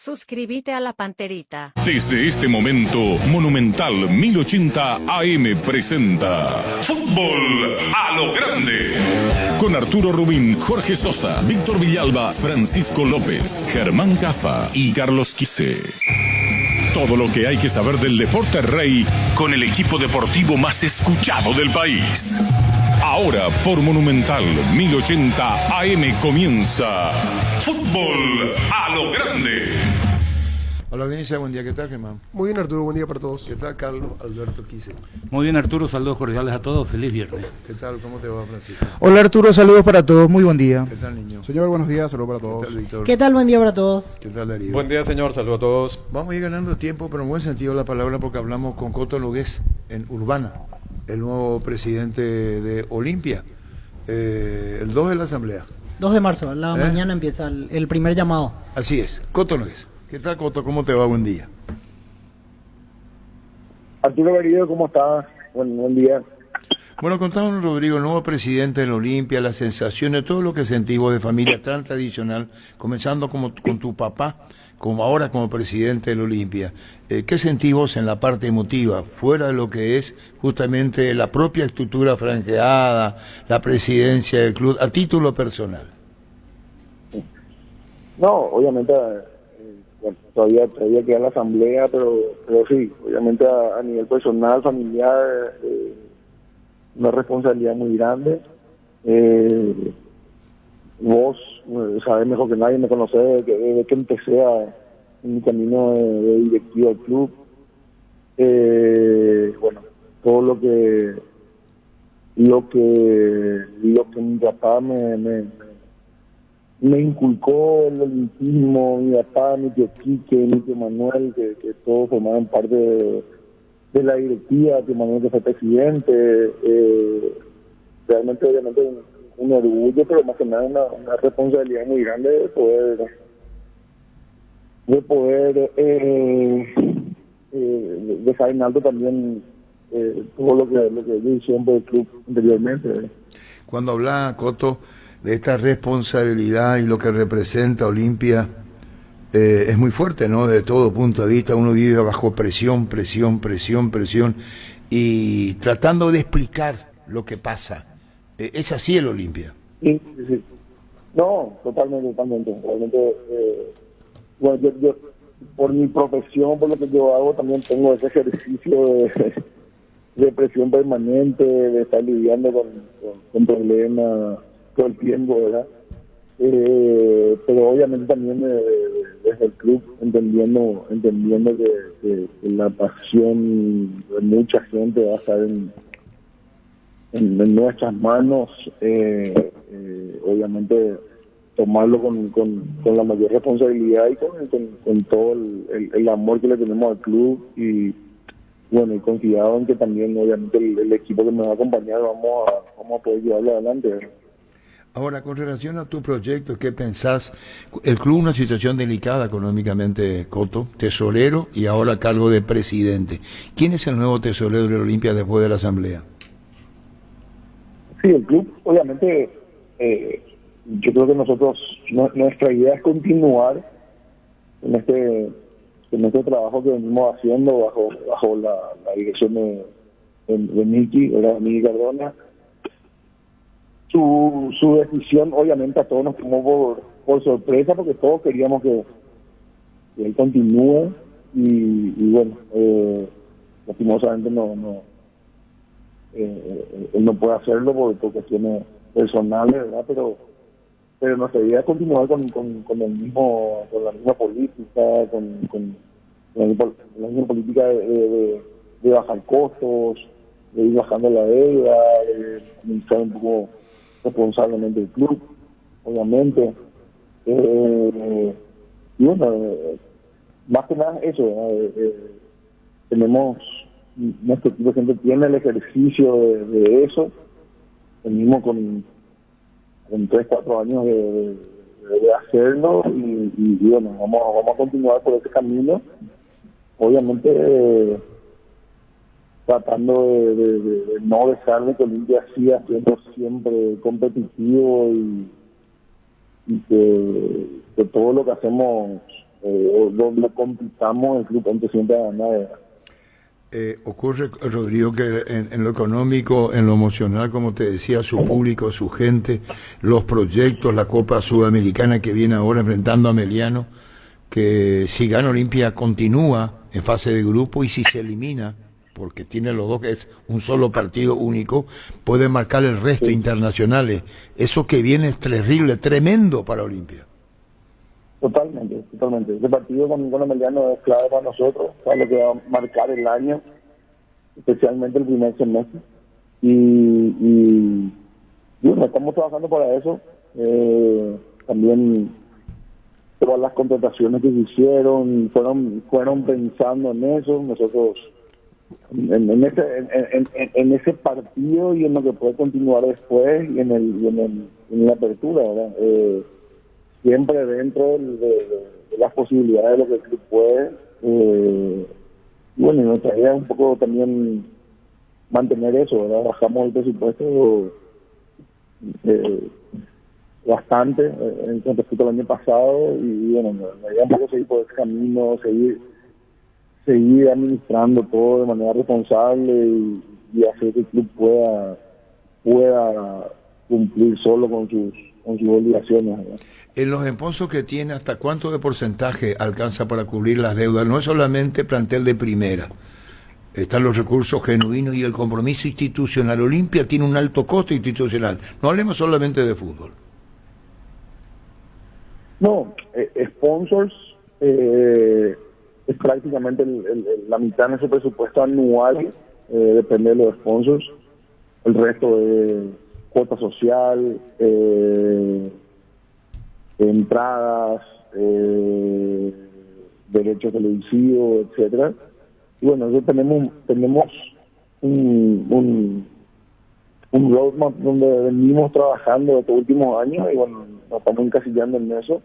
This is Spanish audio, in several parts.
Suscríbete a la Panterita. Desde este momento, Monumental 1080 AM presenta Fútbol a lo Grande. Con Arturo Rubín, Jorge Sosa, Víctor Villalba, Francisco López, Germán Cafa y Carlos Quise. Todo lo que hay que saber del deporte rey con el equipo deportivo más escuchado del país. Ahora por Monumental 1080 AM comienza Fútbol a lo Grande. Hola audiencia, buen día, ¿qué tal Germán? Muy bien Arturo, buen día para todos. ¿Qué tal Carlos Alberto Quise? Muy bien Arturo, saludos cordiales a todos, feliz viernes. ¿Qué tal, cómo te va Francisco? Hola Arturo, saludos para todos, muy buen día. ¿Qué tal niño? Señor, buenos días, saludos para todos. ¿Qué tal Víctor? ¿Qué tal? Buen día para todos. ¿Qué tal Darío? Buen día señor, saludos a todos. Vamos a ir ganando tiempo, pero en buen sentido de la palabra, porque hablamos con Coto Nogués en Urbana, el nuevo presidente de Olimpia, el 2 de la asamblea. 2 de marzo, a la mañana empieza el primer llamado. Así es, Coto Nogués. ¿Qué tal Coto? ¿Cómo te va? Buen día. Arturo Garrido, ¿cómo estás? Buen día. Bueno, contanos Rodrigo, el nuevo presidente de la Olimpia, las sensaciones, todo lo que sentís vos de familia tan tradicional, comenzando con tu papá, como ahora como presidente de la Olimpia. ¿Qué sentís vos en la parte emotiva, fuera de lo que es justamente la propia estructura franqueada, la presidencia del club, a título personal? No, obviamente, bueno, todavía queda la asamblea, pero sí, obviamente a nivel personal, familiar, una responsabilidad muy grande. Vos sabés mejor que nadie, me conocés desde que empecé en mi camino de directivo al club. Bueno, todo lo que mi papá me inculcó el olimpismo, mi papá, mi tío Quique, mi tío Manuel, que todos formaban parte de la directiva, tío Manuel que fue presidente, realmente obviamente un orgullo, pero más que nada una responsabilidad muy grande de poder dejar en alto también todo lo que yo hice por el club anteriormente. Cuando habla Coto de esta responsabilidad y lo que representa Olimpia, es muy fuerte, ¿no? De todo punto de vista, uno vive bajo presión, y tratando de explicar lo que pasa. ¿Es así el Olimpia? Sí. No, totalmente. Realmente, bueno, yo por mi profesión, por lo que yo hago, también tengo ese ejercicio de presión permanente, de estar lidiando con problemas todo el tiempo, ¿verdad? Pero obviamente también desde el club entendiendo que la pasión de mucha gente va a estar en nuestras manos, obviamente tomarlo con la mayor responsabilidad y con todo el amor que le tenemos al club y bueno, y confiado en que también obviamente el equipo que nos va a acompañar vamos a poder llevarlo adelante, ¿verdad? Ahora, con relación a tu proyecto, ¿qué pensás? El club una situación delicada económicamente, Coto, tesorero y ahora a cargo de presidente. ¿Quién es el nuevo tesorero de la Olimpia después de la asamblea? Sí, el club, obviamente, yo creo que nosotros, nuestra idea es continuar en este trabajo que venimos haciendo bajo la dirección de Miki Cardona. Su decisión obviamente a todos nos tomó por sorpresa porque todos queríamos que él continúe y bueno, lastimosamente él no puede hacerlo por cuestiones personales, ¿verdad? Pero nuestra idea es continuar con la misma política, con la misma política de bajar costos, de ir bajando la deuda, de administrar un poco responsablemente el club, obviamente. Y bueno, más que nada eso, tenemos, nuestro equipo siempre tiene el ejercicio de eso, venimos con 3-4 años de hacerlo y bueno, vamos a continuar por ese camino, obviamente tratando de no dejar de que Olimpia siga siendo siempre competitivo y que todo lo que hacemos donde compitamos, el club entra siempre a ganar. Ocurre, Rodrigo, que en lo económico, en lo emocional, como te decía, su público, su gente, los proyectos, la Copa Sudamericana que viene ahora enfrentando a Meliano, que si gana Olimpia continúa en fase de grupo, y si se elimina, porque tiene los dos, que es un solo partido único, puede marcar el resto internacionales. Eso que viene es terrible, tremendo para Olimpia. Totalmente. Ese partido con Emiliano es clave para nosotros, para lo que va a marcar el año, especialmente el primer semestre. Y bueno, estamos trabajando para eso. También todas las contrataciones que se hicieron fueron pensando en eso. Nosotros en ese partido y en lo que puede continuar después y en la apertura, ¿verdad? Siempre dentro de las posibilidades de lo que el club puede. Y bueno, nuestra idea es un poco también mantener eso, ¿verdad? Bajamos el presupuesto bastante con respecto al año pasado, y bueno, la idea es un poco seguir por ese camino, seguir administrando todo de manera responsable y hacer que el club pueda cumplir solo con sus obligaciones, ¿verdad? En los sponsors que tiene, ¿hasta cuánto de porcentaje alcanza para cubrir las deudas? No es solamente plantel de primera, están los recursos genuinos y el compromiso institucional. Olimpia tiene un alto costo institucional, no hablemos solamente de fútbol. No, sponsors es prácticamente la mitad de ese presupuesto anual, depende de los sponsors. El resto es cuota social, entradas, derechos televisivos, etcétera. Y bueno, nosotros tenemos un roadmap donde venimos trabajando estos últimos años, y bueno, nos estamos encasillando en eso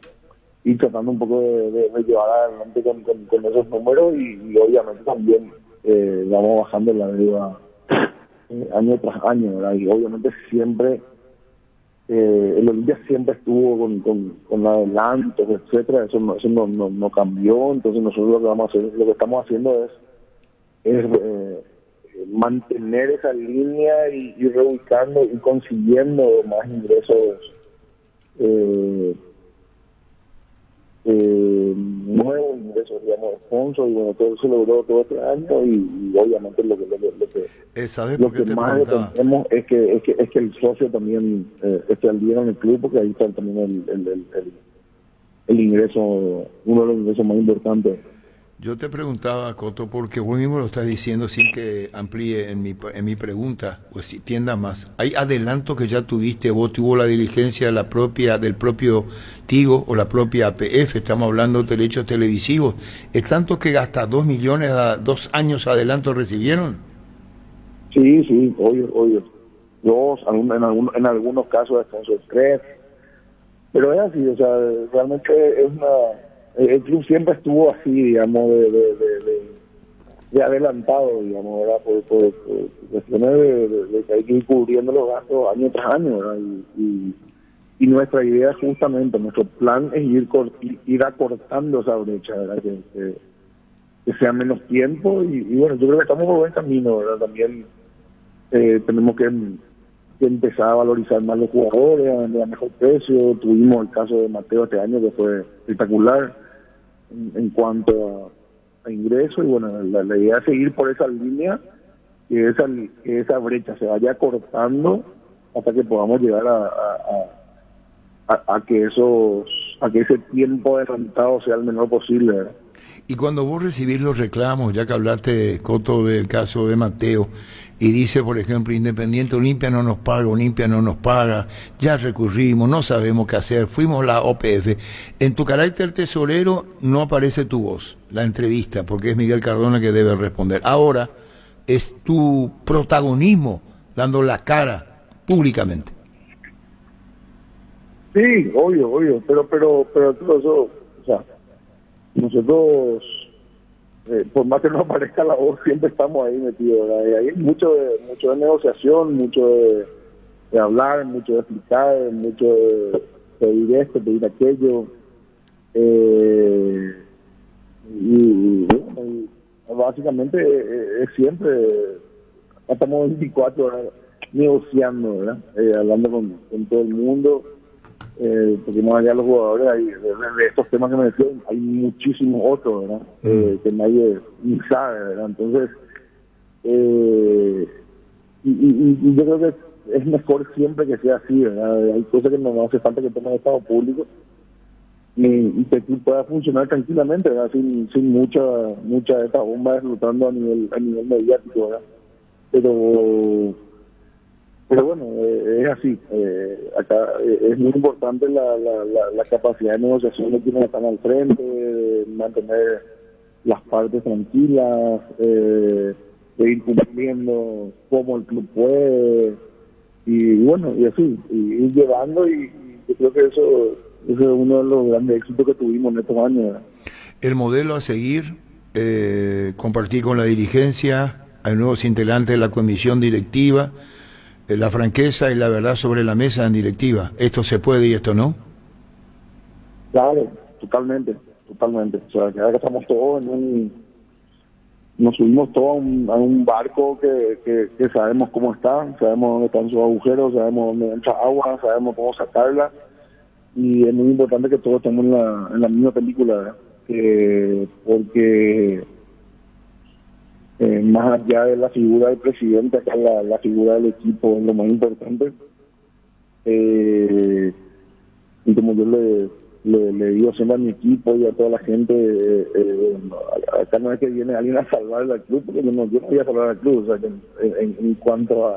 y tratando un poco de llevar adelante con esos números, y obviamente también vamos bajando la deuda año tras año, ¿verdad? Y obviamente siempre el Olimpia siempre estuvo con adelantos, etcétera. Eso no cambió. Entonces nosotros lo que vamos a hacer, lo que estamos haciendo es mantener esa línea y reubicando y consiguiendo más ingresos nuevos ingresos, digamos, de sponsor, y bueno, todo eso logró todo este año, y obviamente lo que más dependemos es que el socio también esté al día en el club, porque ahí está también el ingreso, uno de los ingresos más importantes. Yo te preguntaba, Coto, porque vos mismo lo estás diciendo sin que amplíe en mi pregunta, pues si tienda más. ¿Hay adelanto que ya tuviste? ¿Vos tuvo la diligencia del propio Tigo o la propia APF? Estamos hablando de derechos televisivos. ¿Es tanto que hasta 2 millones a 2 años adelanto recibieron? Sí, obvio. 2, en algunos casos hasta 3. Pero es así, o sea, realmente el club siempre estuvo así, digamos, de adelantado, digamos, ¿verdad? Por cuestiones de que hay que ir cubriendo los gastos año tras año, ¿verdad? Y nuestra idea justamente, nuestro plan es ir acortando esa brecha, ¿verdad? Que sea menos tiempo, y bueno, yo creo que estamos por buen camino, ¿verdad? También tenemos que empezar a valorizar más los jugadores, a vender a mejor precio. Tuvimos el caso de Mateo este año, que fue espectacular en cuanto a ingresos, y bueno, la idea es seguir por esa línea, que esa brecha se vaya cortando hasta que podamos llegar a que ese tiempo adelantado sea el menor posible, ¿verdad? Y cuando vos recibís los reclamos, ya que hablaste, Coto, del caso de Mateo, y dice, por ejemplo, Independiente, Olimpia no nos paga, ya recurrimos, no sabemos qué hacer, fuimos la OPF. En tu carácter tesorero no aparece tu voz, la entrevista, porque es Miguel Cardona que debe responder. Ahora es tu protagonismo dando la cara públicamente. Sí, obvio, pero todo eso, o sea, nosotros, por más que no aparezca la voz, siempre estamos ahí metidos, ¿verdad? Y ahí hay mucho de negociación, mucho de hablar, mucho de explicar, mucho de pedir esto, pedir aquello. básicamente es siempre, estamos 24 horas negociando, ¿verdad? Hablando con todo el mundo, porque más allá de los jugadores, de estos temas que me decían, hay muchísimos otros, ¿verdad? Que nadie ni sabe, ¿verdad? Entonces, y yo creo que es mejor siempre que sea así, ¿verdad? Hay cosas que no hace falta que tomen estado público y que tú puedas funcionar tranquilamente, ¿verdad? Sin mucha de esta bomba explotando a nivel mediático, ¿verdad? Pero bueno, es así. Acá es muy importante la capacidad de negociación de quienes están al frente, de mantener las partes tranquilas, de ir cumpliendo como el club puede, y bueno, y así, y ir llevando, y yo creo que eso es uno de los grandes éxitos que tuvimos en estos años, ¿verdad? El modelo a seguir, compartir con la dirigencia, a nuevos integrantes de la comisión directiva, la franqueza y la verdad sobre la mesa en directiva. Esto se puede y esto no. Claro, totalmente. O sea, que ahora estamos todos nos subimos todos a un barco que sabemos cómo está, sabemos dónde están sus agujeros, sabemos dónde entra agua, sabemos cómo sacarla, y es muy importante que todos estemos en la misma película, ¿verdad? Porque más allá de la figura del presidente, acá la figura del equipo es lo más importante. Y como yo le digo siempre a mi equipo y a toda la gente, acá no es que viene alguien a salvar al club, porque yo no voy a salvar al club, o sea, que en cuanto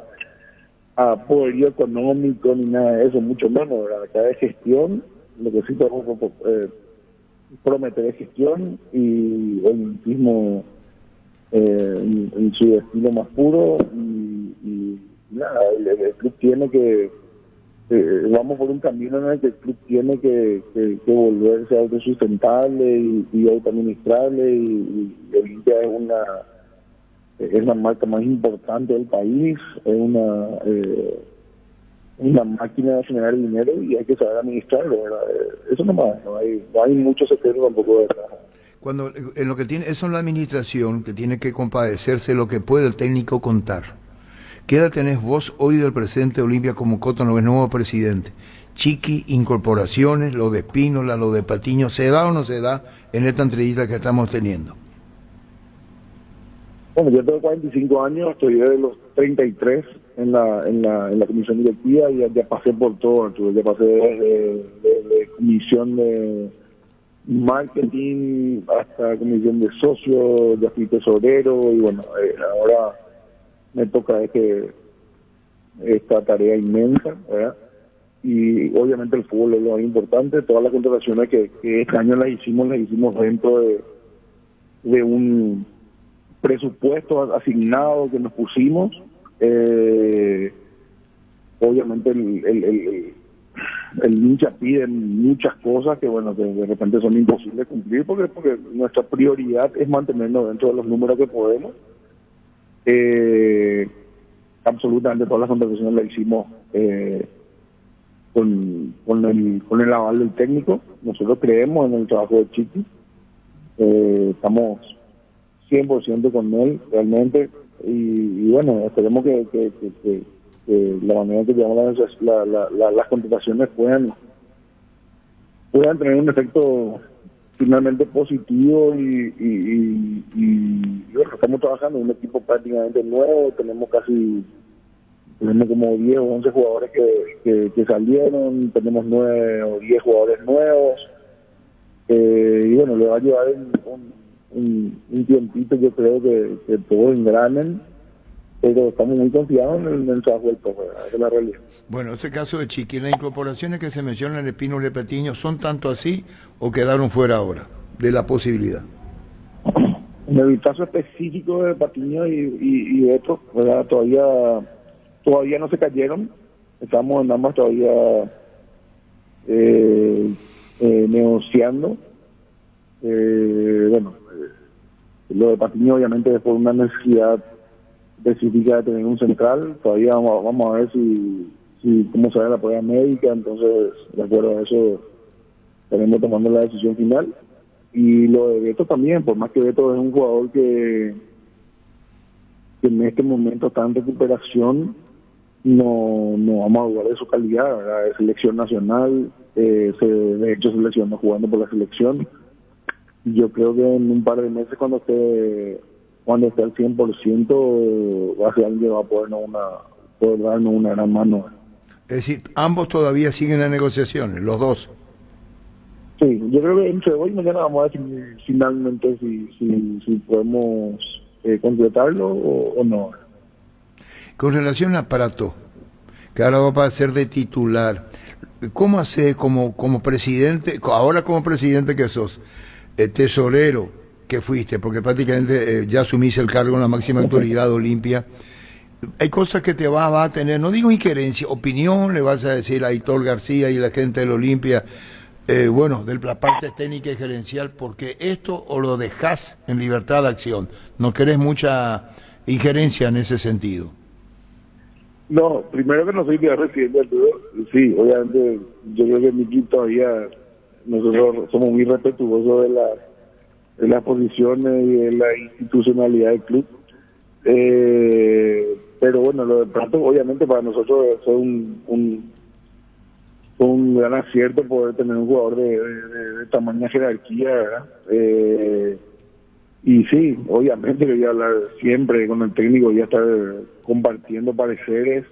a poderío económico ni nada de eso, mucho menos, ¿verdad? Acá es gestión, lo que sí podemos prometer es gestión, y el mismo en su estilo más puro, y nada, el club tiene que vamos por un camino en el que el club tiene que volverse autosustentable y autoadministrable, y Olimpia es la marca más importante del país, es una máquina de generar dinero, y hay que saber administrarlo, ¿verdad? Eso no hay mucho secreto tampoco de verdad. Cuando en lo que tiene, eso es la administración que tiene que compadecerse lo que puede el técnico contar. ¿Qué edad tenés vos hoy del presidente de Olimpia como Cotton, el nuevo presidente? Chiqui, incorporaciones, lo de Espínola, lo de Patiño, ¿se da o no se da en esta entrevista que estamos teniendo? Bueno, yo tengo 45 años, estoy desde los 33 en la comisión directiva, y ya pasé por todo, ya pasé desde comisión de marketing hasta comisión de socios, ya fui tesorero, y bueno, ahora me toca esta tarea inmensa, ¿verdad? Y obviamente el fútbol es lo más importante. Todas las contrataciones que este año las hicimos dentro de un presupuesto asignado que nos pusimos. Obviamente el hincha pide muchas cosas que bueno, que de repente son imposibles de cumplir, porque nuestra prioridad es mantenernos dentro de los números que podemos. Absolutamente todas las contrataciones las hicimos con el aval del técnico. Nosotros creemos en el trabajo de Chiqui, estamos 100% con él realmente, y bueno, esperemos que la manera que llevamos las contrataciones puedan tener un efecto finalmente positivo, y bueno, estamos trabajando en un equipo prácticamente nuevo, tenemos como 10 o 11 jugadores que salieron, tenemos 9 o 10 jugadores nuevos, y bueno, le va a llevar un tiempito, yo creo que todos engranen, pero estamos muy confiados en el trabajo del profe, esa es la realidad. Bueno, ese caso de Chiqui, las incorporaciones que se mencionan en Espínola y Patiño, ¿son tanto así o quedaron fuera ahora de la posibilidad? En el caso específico de Patiño y de esto, ¿verdad? Todavía no se cayeron, estamos en ambas todavía negociando. Bueno, lo de Patiño obviamente es por una necesidad específica de tener un central. Todavía vamos a ver si cómo se ve la prueba médica, entonces de acuerdo a eso estaremos tomando la decisión final. Y lo de Beto también, por más que Beto es un jugador que en este momento está en recuperación, no vamos a dudar de su calidad, ¿verdad? Es selección nacional, de hecho se lesionó jugando por la selección. Yo creo que en un par de meses cuando esté al 100% va a ser alguien que va a poder darnos una gran mano. Es decir, ambos todavía siguen las negociaciones, los dos. Sí, yo creo que entre hoy y mañana vamos a definir finalmente si podemos completarlo o no. Con relación a Prató, que ahora va a ser de titular, ¿cómo hace como presidente, ahora como presidente que sos, tesorero que fuiste, porque prácticamente ya asumiste el cargo en la máxima autoridad de Olimpia? Hay cosas que te va a tener, no digo injerencia, opinión, le vas a decir a Aitor García y la gente del Olimpia, bueno, de la parte técnica y gerencial, porque esto o lo dejás en libertad de acción, no querés mucha injerencia en ese sentido. No, primero que no soy ni residente, sí, obviamente yo creo que en mi equipo todavía nosotros somos muy respetuosos de las posiciones y de la institucionalidad del club. Pero bueno, lo de Prató obviamente para nosotros es un gran acierto poder tener un jugador de tamaña jerarquía, ¿verdad? Y sí, obviamente que voy a hablar siempre con el técnico, voy a estar compartiendo pareceres,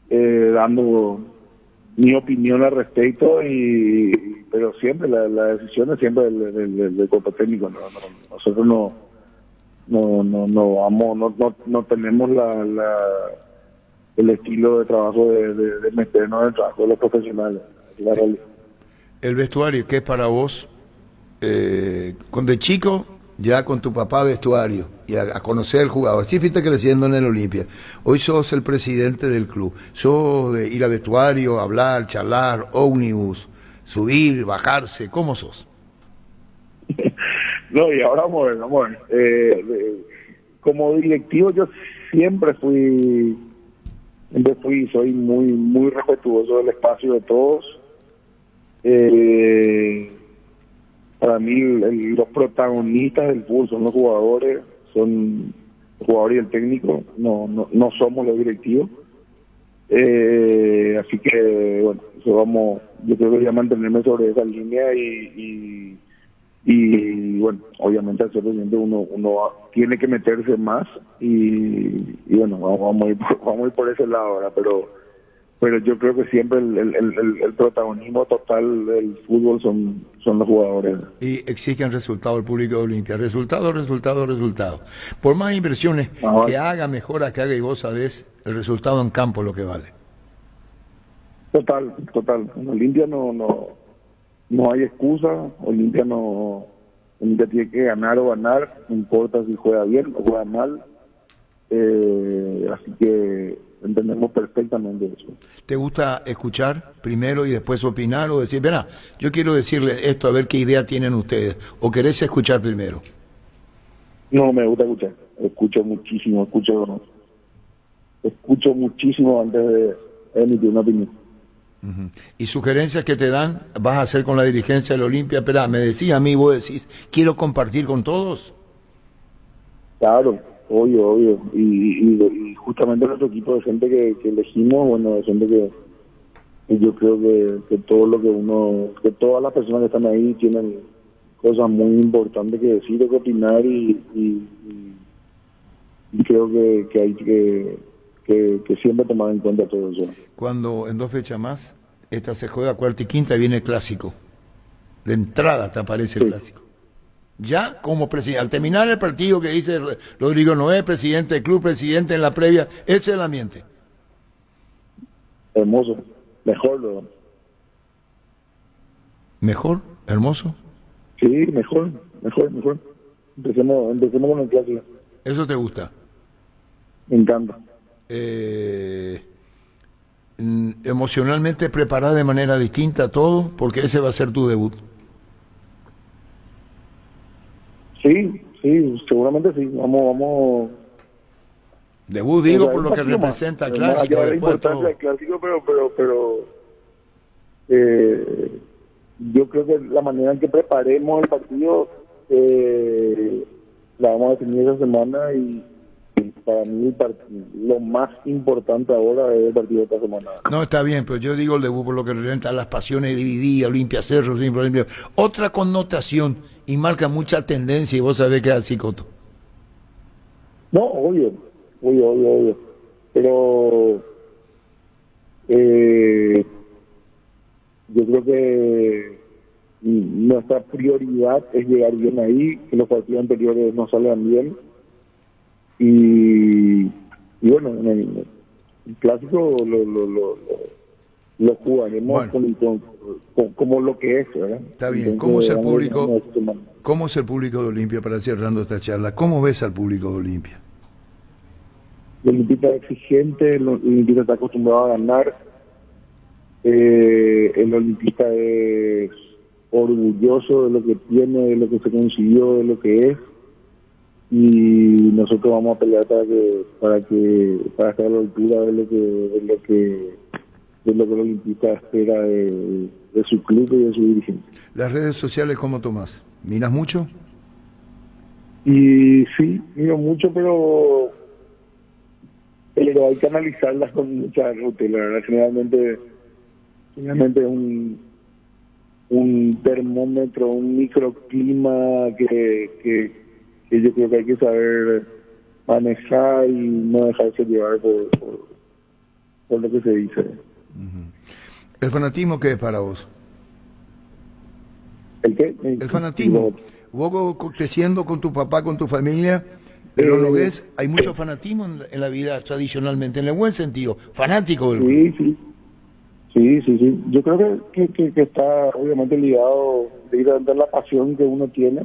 dando mi opinión al respecto, pero siempre la decisión es siempre del cuerpo técnico, ¿no? Nosotros no tenemos el estilo de trabajo de meternos en el trabajo de los profesionales, la realidad. El vestuario, ¿qué es para vos? Cuando de chico, ya con tu papá vestuario, y a conocer al jugador, sí fuiste creciendo en el Olimpia, hoy sos el presidente del club, sos de ir a vestuario, hablar, charlar, ómnibus, subir, bajarse, ¿cómo sos? No, y ahora vamos a ver. Como directivo yo siempre soy muy respetuoso del espacio de todos. Para mí los protagonistas del fútbol son los jugadores y el técnico, no somos los directivos. Así que bueno, yo creo que voy a mantenerme sobre esa línea y bueno, obviamente al ser presidente uno tiene que meterse más y bueno, vamos a ir por ese lado ahora, pero yo creo que siempre el protagonismo total del fútbol son los jugadores. Y exigen resultado el público de Olimpia, resultado. Por más inversiones que haga, mejora que haga, y vos sabés, el resultado en campo es lo que vale. Total. En Olimpia no hay excusa. Olimpia tiene que ganar o ganar, no importa si juega bien o juega mal. Así que entendemos perfectamente eso. ¿Te gusta escuchar primero y después opinar o decir, verá, yo quiero decirle esto a ver qué idea tienen ustedes? ¿O querés escuchar primero? No, me gusta escuchar. Escucho muchísimo antes de emitir una opinión. Uh-huh. ¿Y sugerencias que te dan vas a hacer con la dirigencia del Olimpia? Espera, me decís a mí, vos decís, quiero compartir con todos. Claro, obvio. Y justamente nuestro equipo de gente que elegimos, bueno, de gente que yo creo que todo lo que todas las personas que están ahí tienen cosas muy importantes que decir, que opinar y creo que hay que siempre tomar en cuenta todo eso. Cuando en 2 fechas más, esta se juega cuarta y quinta, viene el clásico. De entrada te aparece el clásico. Ya como presidente, al terminar el partido que dice Rodrigo Noé, presidente del club, presidente en la previa, ese es el ambiente. Hermoso, mejor. ¿Mejor? ¿Hermoso? Sí, mejor. Empecemos con el clásico. ¿Eso te gusta? Me encanta. Emocionalmente preparada de manera distinta todo, porque ese va a ser tu debut. Sí, seguramente sí. Vamos. Debut digo por lo que representa el clásico. La importancia del clásico, pero yo creo que la manera en que preparemos el partido la vamos a definir esa semana y para mí lo más importante ahora es el partido de esta semana. No, está bien, pero yo digo el debut por lo que representa las pasiones divididas, Olimpia Cerro, Olimpia. Otra connotación y marca mucha tendencia y vos sabés que es así, Coto. No, obvio. Pero yo creo que nuestra prioridad es llegar bien ahí, que los partidos anteriores no salgan bien. Y bueno, en el clásico lo jugaremos como lo que es, ¿verdad? Está bien. Entonces, ¿Cómo es el público de Olimpia para cerrando esta charla? ¿Cómo ves al público de Olimpia? El Olimpia es exigente, el Olimpia está acostumbrado a ganar, el Olimpia es orgulloso de lo que tiene, de lo que se consiguió, de lo que es, y nosotros vamos a pelear para estar a la altura de lo que el Olimpia espera de su club y de su dirigente. ¿Las redes sociales cómo tomás? ¿Miras mucho? Y sí, miro mucho, pero hay que analizarlas con mucha cautela, ¿verdad? Generalmente un termómetro, un microclima que yo creo que hay que saber manejar y no dejarse llevar por lo que se dice. Uh-huh. ¿El fanatismo qué es para vos? ¿El qué? El fanatismo. Vos creciendo con tu papá, con tu familia, pero lo ves, hay mucho fanatismo en la vida tradicionalmente, en el buen sentido, fanático del club. Sí. Yo creo que está obviamente ligado de la pasión que uno tiene.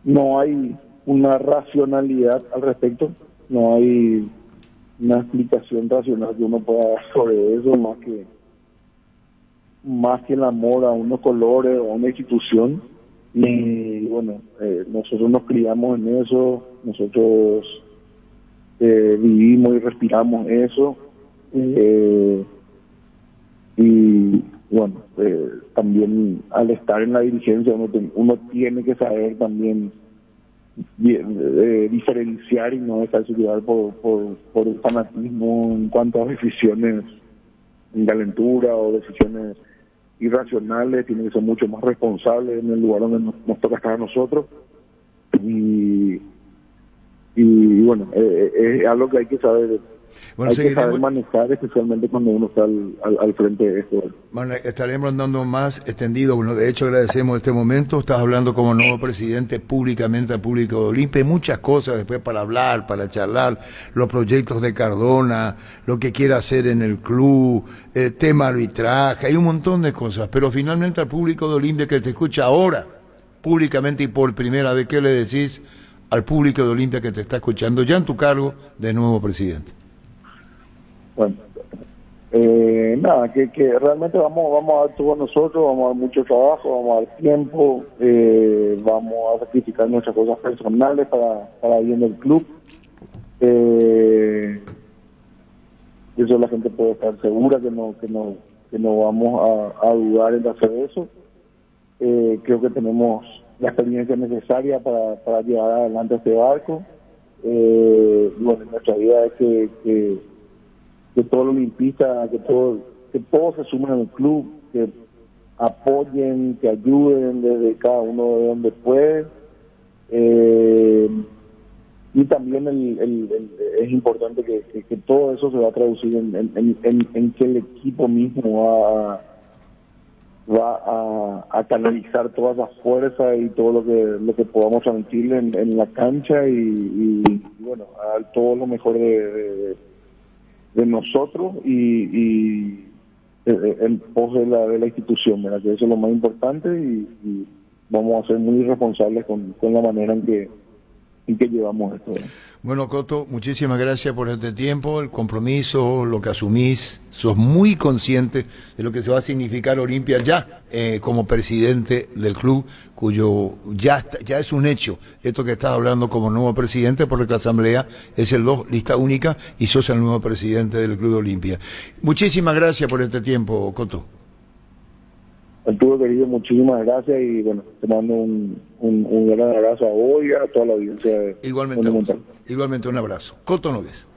No hay una racionalidad al respecto, no hay una explicación racional que uno pueda dar sobre eso, más que el amor a unos colores o a una institución. Y bueno, nosotros nos criamos en eso, nosotros vivimos y respiramos eso, y bueno, también al estar en la dirigencia uno tiene que saber también diferenciar y no dejarse llevar por el fanatismo en cuanto a decisiones en calentura o decisiones irracionales. Tiene que ser mucho más responsable en el lugar donde nos toca estar a nosotros, y bueno, es algo que hay que saber. Bueno, hay que saber manejar, especialmente cuando uno está al frente de esto. Bueno, estaremos andando más extendido. Bueno, de hecho agradecemos este momento. Estás hablando como nuevo presidente públicamente al público de Olimpia. Hay muchas cosas después para hablar, para charlar, los proyectos de Cardona, lo que quiere hacer en el club, tema arbitraje, hay un montón de cosas. Pero finalmente al público de Olimpia que te escucha ahora, públicamente y por primera vez, ¿qué le decís al público de Olimpia que te está escuchando ya en tu cargo de nuevo presidente? Bueno, nada, que realmente vamos a dar todo nosotros, vamos a dar mucho trabajo, vamos a dar tiempo, vamos a sacrificar nuestras cosas personales para bien del club. Eso la gente puede estar segura que no vamos a dudar en hacer eso. Creo que tenemos la experiencia necesaria para llevar adelante este barco. Bueno, nuestra idea es que todos los olimpistas, que todos se sumen al club, que apoyen, que ayuden desde cada uno de donde puede. Y también es importante que todo eso se va a traducir en que el equipo mismo va a canalizar toda esa fuerza y todo lo que podamos transmitirle en la cancha y bueno, a dar todo lo mejor de nosotros y en pos de la institución, ¿verdad? Que eso es lo más importante y vamos a ser muy responsables con la manera en que llevamos esto, ¿verdad? Bueno, Coto, muchísimas gracias por este tiempo, el compromiso, lo que asumís. Sos muy consciente de lo que se va a significar Olimpia ya como presidente del club, cuyo ya es un hecho. Esto que estás hablando como nuevo presidente, porque la asamblea es lista única y sos el nuevo presidente del club de Olimpia. Muchísimas gracias por este tiempo, Coto. Arturo querido, muchísimas gracias y bueno, te mando un gran abrazo a vos y a toda la audiencia. Igualmente un abrazo. Coto Nogues.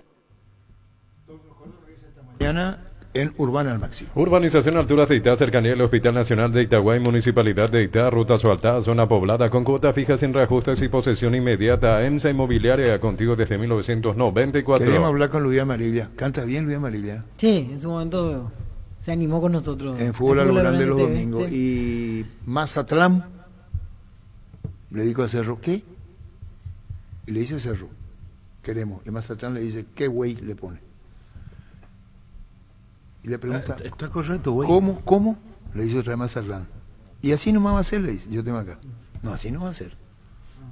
Mañana en Urbana al Máximo. Urbanización Alturas de Itá, cercanía del Hospital Nacional de Itaguay, Municipalidad de Itá, Ruta Sualtá, zona poblada con cuotas fijas sin reajustes y posesión inmediata. EMSA Inmobiliaria, contigo desde 1994. Queríamos hablar con Luis Amarilla. Canta bien Luis Amarilla. Sí, en su momento se animó con nosotros. En Fútbol al Grande los TV, domingos. sí. Y Mazatlán le dijo a Cerro, ¿qué? Y le dice Cerro, queremos. Y Mazatlán le dice, ¿qué güey le pone? Y le pregunta, Está correcto, güey. ¿Cómo? Le dice otra vez Mazatlán. Y así no va a ser, le dice, yo tengo acá. No, así no va a ser.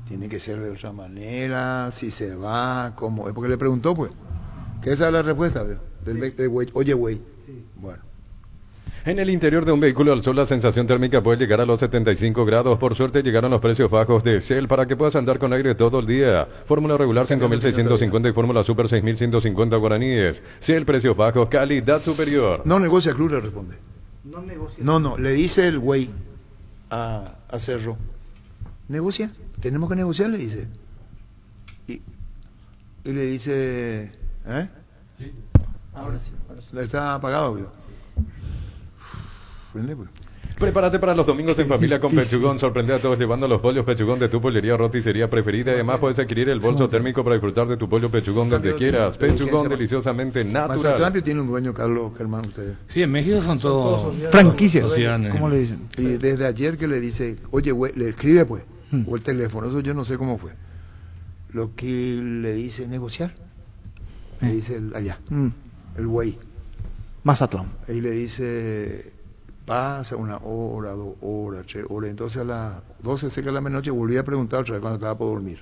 Tiene que ser de otra manera, si se va, cómo. Es porque le preguntó, pues. Que esa es la respuesta, ¿ve? Del güey. Oye, güey. Sí. Bueno. En el interior de un vehículo al sol la sensación térmica puede llegar a los 75 grados. Por suerte llegaron los precios bajos de Shell para que puedas andar con aire todo el día. Fórmula regular 5.650 y fórmula super 6.150 guaraníes. Shell, precios bajos, calidad superior. No negocia, Cruz le responde. No negocia. No, le dice el güey a Cerro. ¿Negocia? Tenemos que negociar, le dice. Y le dice, ¿eh? Sí. Ahora sí. Está apagado, güey. Prende, pues. Prepárate para los domingos en familia con Pechugón. Sorprende a todos llevando los pollos Pechugón de tu pollería roticería preferida. Además puedes adquirir el bolso térmico para disfrutar de tu pollo Pechugón donde quieras. Pechugón deliciosamente natural. Mazatlán tiene un dueño, Carlos Germán, ustedes. Sí, en México son todos franquicias. ¿Cómo le dicen? Y desde ayer que le dice, oye, güey, le escribe pues, o el teléfono, eso yo no sé cómo fue. Lo que le dice negociar, le dice allá, el güey. Mazatlán. Y le dice, pasa 1 hora, 2 horas, 3 horas. Entonces a las 12 cerca de la medianoche volví a preguntar otra vez cuando estaba por dormir.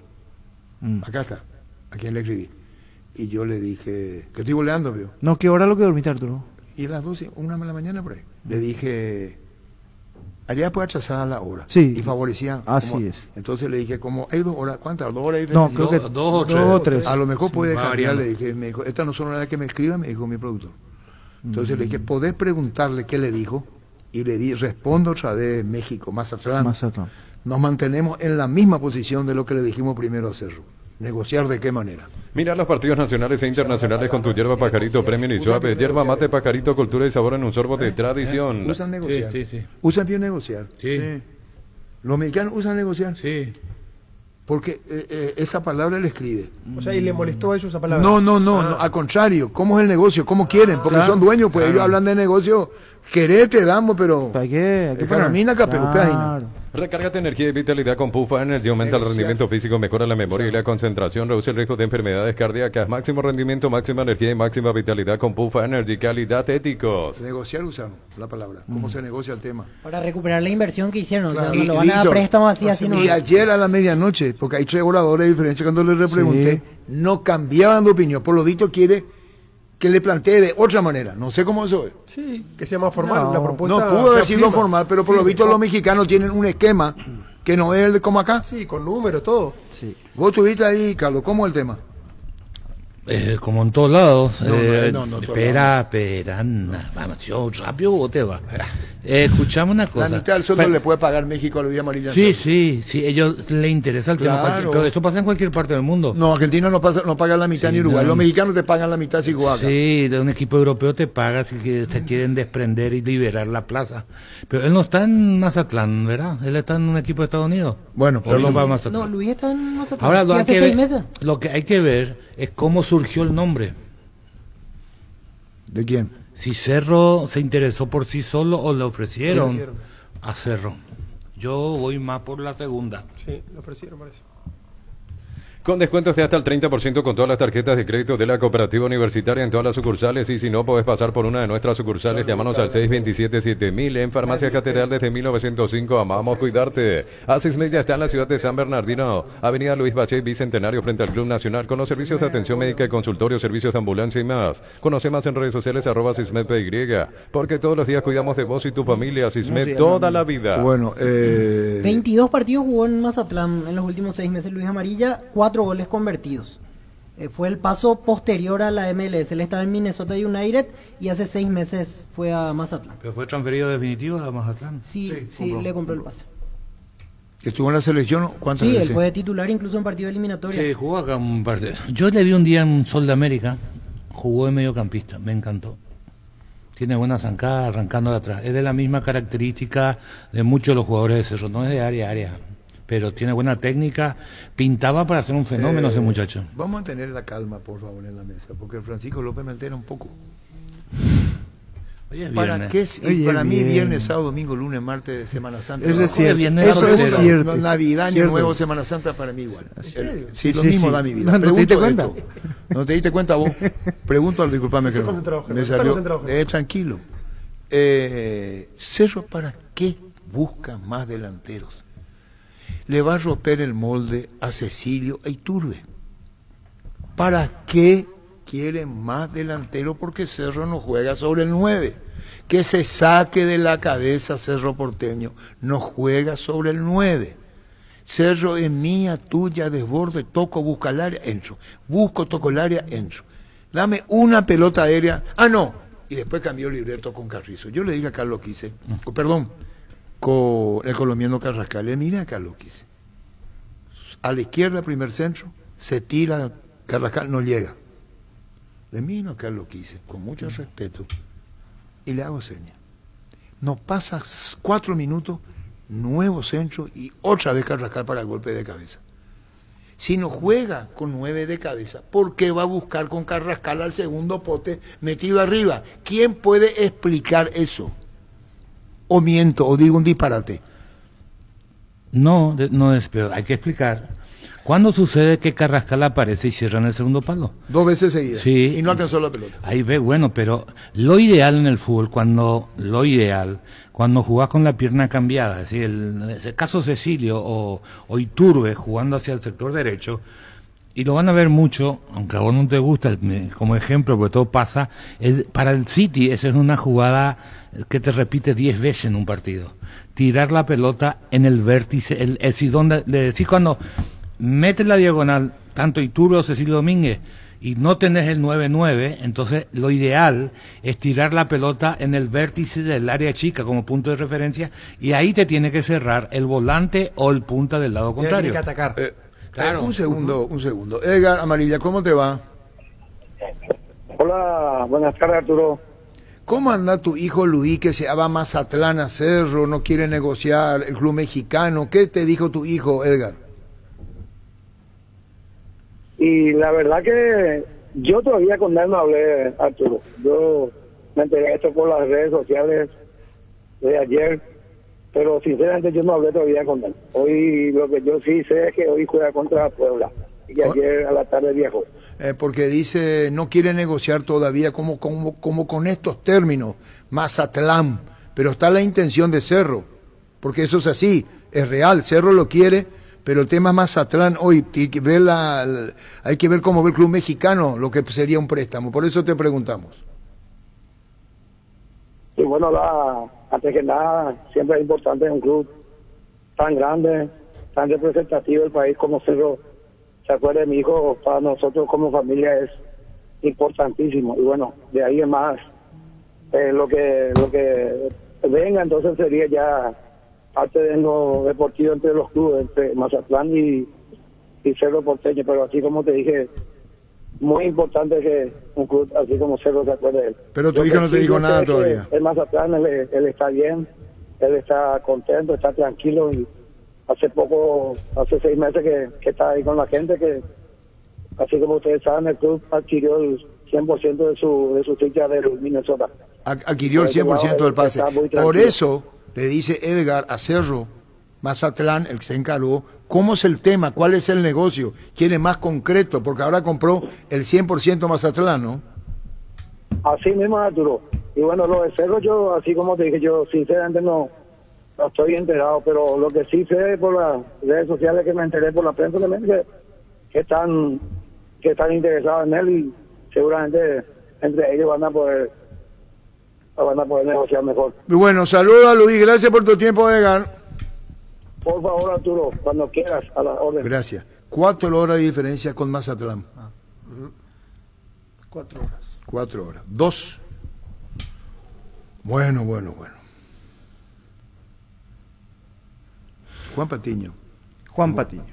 Acá está, a quién le escribí. Y yo le dije, que estoy boleando, veo. No, ¿qué hora lo que dormiste, Arturo? Y a las 12, 1 de la mañana por ahí. Le dije, allá puede rechazar la hora. Sí. Y favorecía. Así es. Entonces le dije, como hay 2 horas, ¿cuántas? 2 horas y No, creo que 2 o 3. A lo mejor puede cambiar, variando. le dije, me dijo, estas no son horas que me escriba, me dijo mi productor. Entonces le dije, ¿podés preguntarle qué le dijo? Y le di, respondo otra vez, México, Mazatlán. Nos mantenemos en la misma posición de lo que le dijimos primero a Cerro. Negociar de qué manera. Mira los partidos nacionales e internacionales con tu hierba Pajarito Premium y Suave. Hierba mate Pajarito, cultura y sabor en un sorbo de tradición. Usan negociar. Sí. Usan bien negociar. Sí. Los mexicanos usan negociar. Sí. Porque esa palabra le escribe. O sea, ¿y le molestó a ellos esa palabra? No, al contrario. ¿Cómo es el negocio? ¿Cómo quieren? Porque son dueños, pues ellos hablan de negocio. Querer te damos, pero... ¿Para qué? Hay que paramina, Claro. Recárgate energía y vitalidad con Pufa Energy. Aumenta el rendimiento físico, mejora la memoria y la concentración, reduce el riesgo de enfermedades cardíacas. Máximo rendimiento, máxima energía y máxima vitalidad con Pufa Energy. Calidad éticos. Negociar usamos la palabra. ¿Cómo se negocia el tema? Para recuperar la inversión que hicieron. Claro. O sea, no lo van a dar préstamos así no. Y ayer a la medianoche, porque hay 3 oradores de diferencia, cuando le repregunté, no cambiaban de opinión. Por lo visto quiere que le plantee de otra manera. No sé cómo eso es. Sí, que sea más formal, una propuesta. No pudo haber sido formal, pero por lo visto los mexicanos tienen un esquema que no es el de como acá. Sí, con números, todo. Sí. Vos estuviste ahí, Carlos, ¿cómo es el tema? Como en todos lados. No, espera, vamos, yo rápido o te va. Escuchame una cosa. La mitad del sueldo le puede pagar México a la Vía Amarilla. Sí, ellos les interesa el tema. Claro. Pero eso pasa en cualquier parte del mundo. No, Argentina no paga la mitad ni Uruguay. Los mexicanos te pagan la mitad si juegas acá. Sí, de un equipo europeo te paga si que se quieren desprender y liberar la plaza. Pero él no está en Mazatlán, ¿verdad? Él está en un equipo de Estados Unidos. Bueno, pero no va a Mazatlán. No, Luis está en Mazatlán. Ahora Sí, hace 6 meses. lo que hay que ver es cómo surgió el nombre. ¿De quién? Si Cerro se interesó por sí solo o le ofrecieron a Cerro. Yo voy más por la segunda. Sí, lo ofrecieron, parece. Con descuentos de hasta el 30% con todas las tarjetas de crédito de la Cooperativa Universitaria en todas las sucursales, y si no, podés pasar por una de nuestras sucursales. Llámanos al 627-7000 en Farmacia Catedral desde 1905. Amamos cuidarte. Asismed ya está en la ciudad de San Bernardino, Avenida Luis Bache, Bicentenario, frente al Club Nacional, con los servicios de atención médica y consultorio, servicios de ambulancia y más. Conoce más en redes sociales @SismedPY, porque todos los días cuidamos de vos y tu familia. Sismed toda la vida. Bueno, 22 partidos jugó en Mazatlán en los últimos 6 meses Luis Amarilla, 4 goles convertidos. Fue el paso posterior a la MLS. Él estaba en Minnesota United y hace 6 meses fue a Mazatlán. ¿Pero fue transferido definitivo a Mazatlán? Sí, le compró el pase. ¿Estuvo en la selección? ¿Cuántas Sí, veces? él fue titular incluso en partido eliminatorio. Sí, jugó acá un partido. Yo le vi un día en Sol de América, jugó de mediocampista, me encantó. Tiene buena zancada, arrancando de atrás. Es de la misma característica de muchos de los jugadores de Cerro, no es de área a área, pero tiene buena técnica, pintaba para ser un fenómeno ese muchacho. Vamos a tener la calma, por favor, en la mesa, porque Francisco López me altera un poco. Hoy es ¿Para viernes. qué? Para mí, viernes, sábado, domingo, lunes, martes, Semana Santa. Eso es cierto. Eso es cierto. No, Navidad, Cierto. Año Nuevo, Semana Santa, para mí igual. Sí, lo Sí, mismo sí. da mi vida. ¿No te Pregunto diste cuenta? esto. ¿No te diste cuenta vos? Pregunto, disculpame que Está no. concentrado, Me Germán, está salió. concentrado, Germán. Tranquilo. Cerro, ¿para qué busca más delanteros? Le va a romper el molde a Cecilio e Iturbe. ¿Para qué quieren más delanteros? Porque Cerro no juega sobre el 9. Que se saque de la cabeza Cerro Porteño, no juega sobre el 9. Cerro es mía, tuya, desborde, toco, busca el área, entro. Busco, toco el área, entro. Dame una pelota aérea. Ah, no. Y después cambió el libreto con Carrizo. Yo le dije a Carlos Quise, perdón, con el colombiano Carrascal, mira a Carlos Quise. A la izquierda, primer centro, se tira Carrascal, no llega. Le miro a Carlos Quise, con mucho respeto, y le hago señas. No pasa 4 minutos, nuevo centro y otra vez Carrascal para el golpe de cabeza. Si no juega con 9 de cabeza, ¿por qué va a buscar con Carrascal al segundo poste metido arriba? ¿Quién puede explicar eso? ¿O miento o digo un disparate? No, no es peor, hay que explicar. ¿Cuándo sucede que Carrascal aparece y cierra en el segundo palo? 2 veces seguidas. Sí. Y no alcanzó la pelota. Ahí ve, bueno, pero lo ideal en el fútbol, cuando jugás con la pierna cambiada, es decir, el caso Cecilio o Iturbe jugando hacia el sector derecho, y lo van a ver mucho, aunque a vos no te gusta como ejemplo, porque todo pasa, para el City esa es una jugada que te repite 10 veces en un partido. Tirar la pelota en el vértice, donde le decís cuando mete la diagonal, tanto Iturbe o Cecilio Domínguez, y no tenés el 9-9, entonces lo ideal es tirar la pelota en el vértice del área chica como punto de referencia, y ahí te tiene que cerrar el volante o el punta del lado contrario. Tiene que atacar. Claro. Un segundo. Edgar Amarilla, ¿cómo te va? Hola, buenas tardes, Arturo. ¿Cómo anda tu hijo Luis, que se va a Mazatlán a Cerro, no quiere negociar el club mexicano? ¿Qué te dijo tu hijo, Edgar? Y la verdad que yo todavía con él no hablé, Arturo. Yo me enteré de esto por las redes sociales de ayer, pero sinceramente yo no hablé todavía con él. Hoy lo que yo sí sé es que hoy juega contra Puebla y que ayer a la tarde viajó. Porque dice, no quiere negociar todavía como con estos términos, Mazatlán, pero está la intención de Cerro, porque eso es así, es real, Cerro lo quiere, pero el tema Mazatlán hoy hay que ver cómo ve el club mexicano lo que sería un préstamo, por eso te preguntamos. Y bueno, antes que nada, siempre es importante en un club tan grande, tan representativo del país como Cerro. Se acuerda de mi hijo, para nosotros como familia es importantísimo. Y bueno, de ahí en más, lo que venga entonces sería ya parte de lo deportivo entre los clubes, entre Mazatlán y Cerro Porteño. Pero así como te dije, muy importante que un club así como Cerro se acuerde de él. Pero tu hijo no te dijo nada todavía. El Mazatlán, él está bien, él está contento, está tranquilo y hace 6 meses que está ahí con la gente, que así como ustedes saben, el club adquirió el 100% de su ficha del Minnesota. Adquirió el 100% del pase. Por eso le dice Edgar a Cerro, Mazatlán, el que se encargó, ¿cómo es el tema? ¿Cuál es el negocio? ¿Quiere más concreto? Porque ahora compró el 100% Mazatlán, ¿no? Así mismo, Arturo. Y bueno, lo de Cerro, yo, así como te dije, yo sinceramente no estoy enterado, pero lo que sí sé por las redes sociales, que me enteré por la prensa también, que están interesados en él, y seguramente entre ellos van a poder negociar mejor. Bueno, saludos a Luis, gracias por tu tiempo, Edgar. Por favor, Arturo, cuando quieras, a la orden. Gracias. 4 horas de diferencia con Mazatlán. 4 horas. 4 horas. 2. Bueno. Juan Patiño.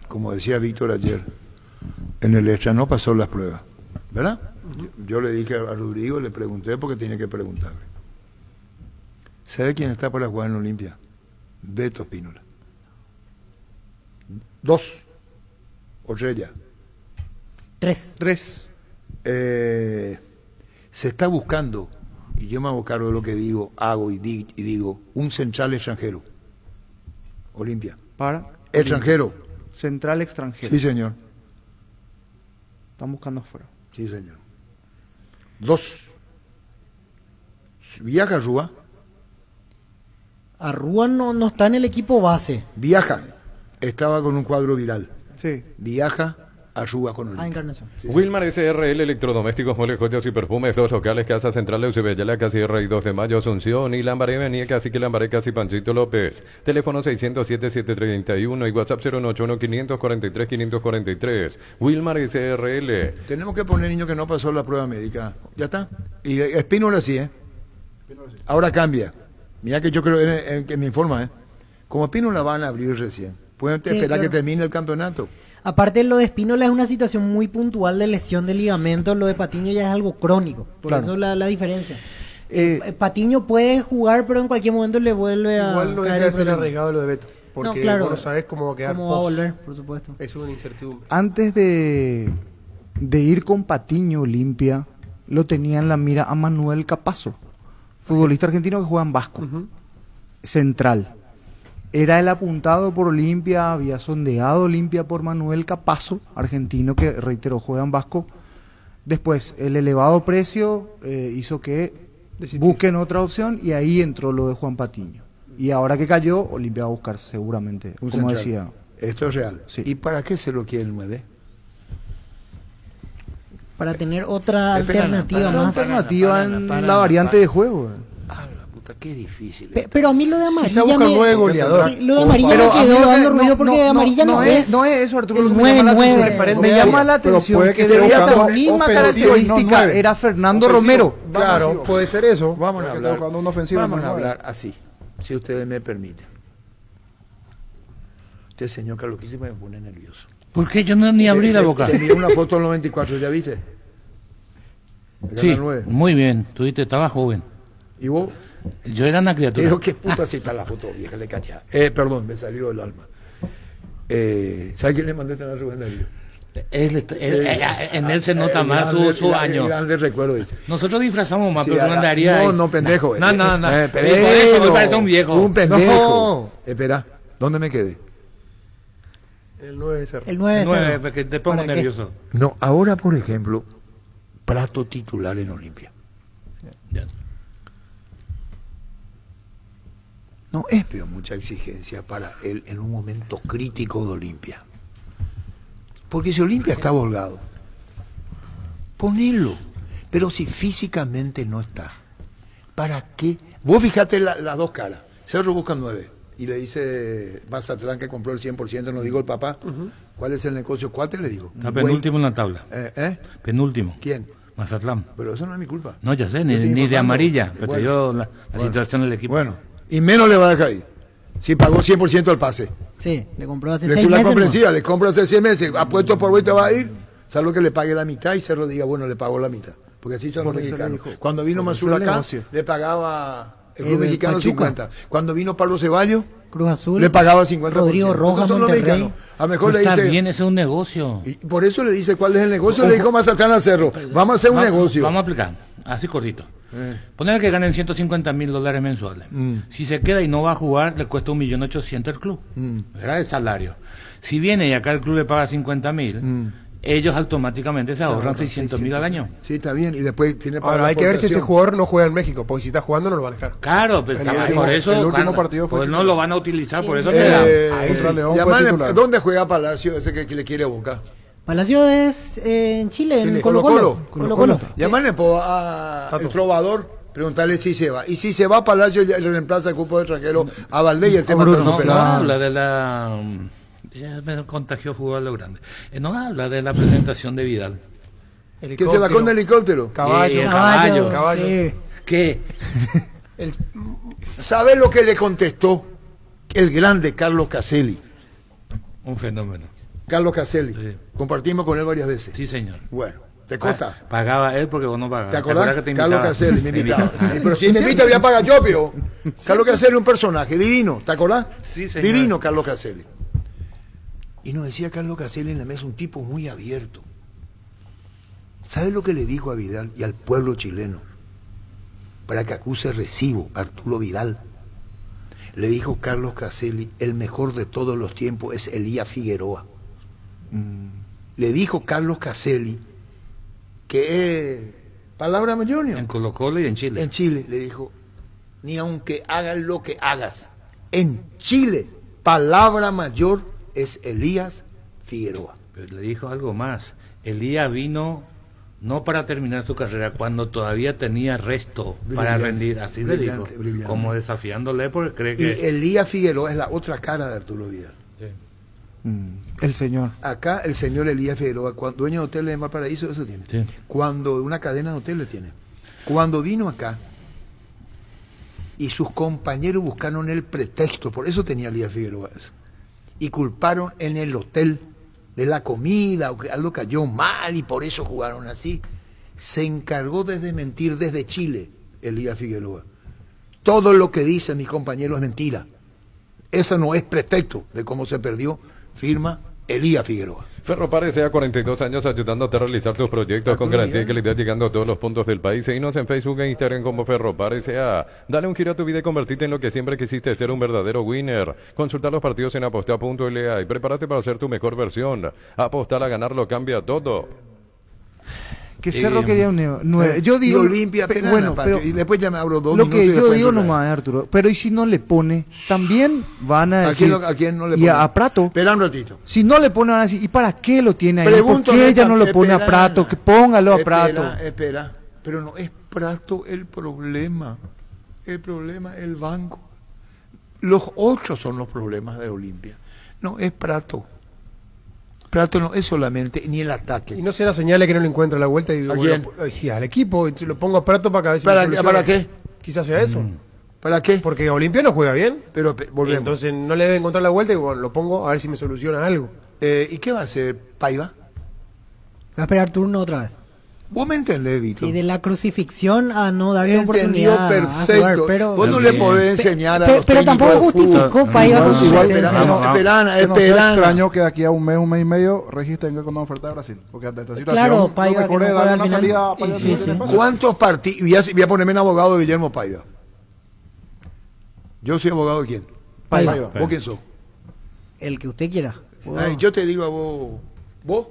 Como decía Víctor ayer, en el extra no pasó las pruebas, ¿verdad? Yo le dije a Rodrigo, le pregunté porque tenía que preguntarle. ¿Sabe quién está para jugar en Olimpia? Beto Spínola. 2. Orella. 3. Se está buscando, y yo me hago cargo de lo que digo, digo, un central extranjero. Olimpia. Para Extranjero. Central extranjero. Sí, señor. Están buscando afuera. Sí, señor. 2. Viaja Rúa. Arrúa no está en el equipo base. Viaja. Estaba con un cuadro viral. Sí. Viaja a Rúa con Olimpia. Encarnación. Sí, Wilmar SRL Electrodomésticos, Muebles, Joyas y Perfumes, 2 locales, Casa Central de Eusebio, casi y 2 de Mayo, Asunción, y Lambaré, Avenida Cacique Lambaré, casi Panchito López. Teléfono 607-731 y WhatsApp 091-543-543. Wilmar SRL. Tenemos que poner niño que no pasó la prueba médica. ¿Ya está? Y Espínola sí, ¿eh? Ahora cambia. Mira que yo creo que me informa, ¿eh? Como Espínola van a abrir recién. Pueden esperar claro. que termine el campeonato. Aparte, lo de Spínola es una situación muy puntual de lesión de ligamento, lo de Patiño ya es algo crónico, por Claro. eso la diferencia. Patiño puede jugar, pero en cualquier momento le vuelve a Igual no caer deja de el ser problema. arriesgado lo de Beto, porque No, claro. vos no sabés cómo va a quedar Cómo va a post. volver, por supuesto. Es una incertidumbre. Antes de ir con Patiño Olimpia, lo tenía en la mira a Manuel Capazo, futbolista argentino que juega en Vasco, central. Era el apuntado por Olimpia, había sondeado Olimpia por Manuel Capazo, argentino que, reitero, juega en Vasco. Después, el elevado precio hizo que busquen otra opción y ahí entró lo de Juan Patiño. Y ahora que cayó, Olimpia va a buscar seguramente, Un como central. decía. Esto es real. Sí. ¿Y para qué se lo quiere el 9? Para tener otra Espera, alternativa para- más. Alternativa en la variante de juego. Ah, la puta, qué difícil. Pero a mí lo de Quizá amarilla busca un nueve goleador. sí, lo de amarilla Pero me a mí quedó lo que- dando ruido porque amarilla no es. No es eso, Arturo, el lo que me llama la 9-9. atención. Me llama la Pero atención puede que que esté debía buscando ser misma ofensivo y no característica, nueve. era Fernando Ofensivo. Romero. Claro, puede ser eso. Vamos a Porque hablar. está jugando un ofensivo, Vamos no a nueve. hablar así, si ustedes me permiten. Este señor Carlos Quise me pone nervioso. ¿Por qué yo no ni abrí la boca? Te miré una foto del 94, ¿ya viste? De Sí, Canal 9. muy bien. Tú dijiste, estaba joven. ¿Y vos? Yo era una criatura. Pero qué puta si está la foto vieja, le cacha. Perdón, me salió el alma. ¿Sabes quién le mandé a Rubén Darío? En él se nota más su año. Grande recuerdo ese. Nosotros disfrazamos más, Sí, pero no andaría. no, pendejo. No. Pendejo. Eso me parece un viejo. Un pendejo. No. Espera, ¿dónde me quedé? El 9 de Cerro. El 9 9, porque te pongo ¿Para qué? nervioso. No, ahora por ejemplo, Prato titular en Olimpia. Ya. No es peor mucha exigencia para él en un momento crítico de Olimpia. Porque si Olimpia está volgado, ponelo. Pero si físicamente no está, ¿para qué? Vos fijate las dos caras. Cerro busca 9 y le dice Mazatlán que compró el 100%, no digo el papá. ¿Cuál es el negocio? ¿Cuál te le digo? Está penúltimo en la tabla. Penúltimo. ¿Quién? Mazatlán. Pero eso no es mi culpa. No, ya sé, Yo ni estoy de informando. amarilla, pero Bueno. yo la Bueno. situación del equipo. Bueno, y menos le va a dejar ir. Si pagó 100% el pase. Sí, le compró hace 6 Lectura meses. comprensiva, le compro hace 6 meses, apuesto por hoy te va a ir, salvo que le pague la mitad y Cerro diga, bueno, le pago la mitad. Porque así son los Por eso le mexicanos. dijo. Cuando vino Por eso Mazul el acá, negocio. le pagaba el El club mexicano Pachuca. 50. Cuando vino Pablo Ceballos, Cruz Azul. le pagaba 50%. Rodrigo Rojas, Esos son los Monterrey. mexicanos. A lo mejor No le está dice, bien, ese es un negocio. y por eso le dice cuál es el negocio, le dijo Mazatlán a Cerro, vamos a hacer un negocio. Vamos a aplicar, así cortito. Poner que ganen $150,000 mensuales. Si se queda y no va a jugar, le cuesta 1.800.000 el club. ¿Verdad? El salario. Si viene y acá el club le paga 50.000, ellos automáticamente se ahorran 600.000 al año. Sí, está bien, y después tiene para Ahora la hay que ver si ese aportación. jugador no juega en México, porque si está jugando no lo van a dejar. Claro, pues, El por último- eso el último cuando- partido fue pues no titular. lo van a utilizar, por eso Contra León fue llamarle- titular. ¿Dónde juega Palacio, ese que le quiere buscar? Palacio es en Chile, en Chile. Colo-Colo. Colo-Colo. Llamarle a el trovador, preguntarle si se va. Y si se va a Palacio, ya le reemplaza el cupo de extranjero a Valdés y el tema está no superado. habla de la... Ya me contagió fútbol a lo grande. No habla de la presentación de Vidal. Que se va con helicóptero. Caballo. Y el caballo. Sí. ¿Qué? El- ¿Sabe lo que le contestó el grande Carlos Caselli? Un fenómeno. Carlos Caselli. Sí. Compartimos con él varias veces. Sí, señor. Bueno, ¿te consta? Pagaba él porque vos no pagabas. ¿Te acordás? que te Carlos invitaba? Caselli me invitaba. Ah. Sí, pero si me invita voy a pagar yo, pero Carlos Caselli un personaje divino, ¿te acordás? Sí, señor. Divino Carlos Caselli. Y nos decía Carlos Caselli en la mesa, un tipo muy abierto. ¿Sabes lo que le dijo a Vidal y al pueblo chileno? Para que acuse recibo a Arturo Vidal. Le dijo Carlos Caselli, el mejor de todos los tiempos es Elías Figueroa. Le dijo Carlos Caselli que es palabra mayor, En Colo-Colo y en Chile. en Chile, le dijo, ni aunque hagas lo que hagas, en Chile, palabra mayor es Elías Figueroa. Pero le dijo algo más. Elías vino no para terminar su carrera, cuando todavía tenía resto para Brillante, rendir. Así le dijo. brillante, brillante. Como desafiándole porque cree Y que... Elías Figueroa es la otra cara de Arturo Vidal. Sí. El señor. Acá el señor Elías Figueroa, dueño de hoteles en Valparaíso, eso tiene. Sí. Cuando una cadena de hoteles tiene. Cuando vino acá y sus compañeros buscaron el pretexto, por eso tenía Elías Figueroa eso, y culparon en el hotel de la comida, o que algo cayó mal y por eso jugaron así, se encargó de desmentir desde Chile Elías Figueroa. Todo lo que dicen mis compañeros es mentira. Eso no es pretexto de cómo se perdió, firma Elías Figueroa. Ferropar S.A. 42 años ayudándote a realizar tus proyectos con garantía y calidad, llegando a todos los puntos del país. Seguinos en Facebook e Instagram como Ferropar S.A. Dale un giro a tu vida y convertirte en lo que siempre quisiste, ser un verdadero winner. Consulta los partidos en aposta.la y prepárate para ser tu mejor versión. Apostar a ganar lo cambia todo. Que Cerro quería un 9. Yo digo, Olimpia, bueno, pero y después ya me abro 2 lo minutos. que y yo después digo entro nomás, Arturo, pero ¿y si no le pone? También van a ¿A decir, quién no le y pone? a Prato, Espera un ratito. si no le pone van a decir, ¿y para qué lo tiene ahí? Pregunto ¿Por qué ella no lo honestamente, pone a espera, Prato? Que póngalo a Prato. Espera, pero no es Prato el problema. El problema es el banco. Los 8 son los problemas de Olimpia. No es Prato. Prato no es solamente ni el ataque. Y no será señales que no le encuentra la vuelta y ¿A quién? al equipo, y lo pongo a Prato para que a ver si me ¿Para soluciona. qué? Quizás sea eso. ¿Para qué? Porque Olimpia no juega bien. Pero volvemos. Entonces no le debe encontrar la vuelta y bueno, lo pongo a ver si me soluciona algo. ¿Y qué va a hacer Paiva? Va a esperar turno otra vez. Vos me entendés, Vito. Y de la crucifixión a no darle Entendió oportunidad perfecto. a jugar, pero... Vos no le podés enseñar a los pero tampoco técnicos de fútbol. justificó Paiva con su Igual, sentencia. esperan. Que no sea extraño que de aquí a un mes y medio Regis tenga con una oferta de Brasil. Porque ante esta situación, Claro, lo Paiva mejor que es no darle juega una al final. salida a Paiva. Sí, que no sí. tiene espacio. ¿Cuántos partidos? Voy a ponerme en abogado de Guillermo Paiva. ¿Yo soy abogado de quién? Paiva. ¿Vos quién sos? El que usted quiera. Ay, yo te digo a vos,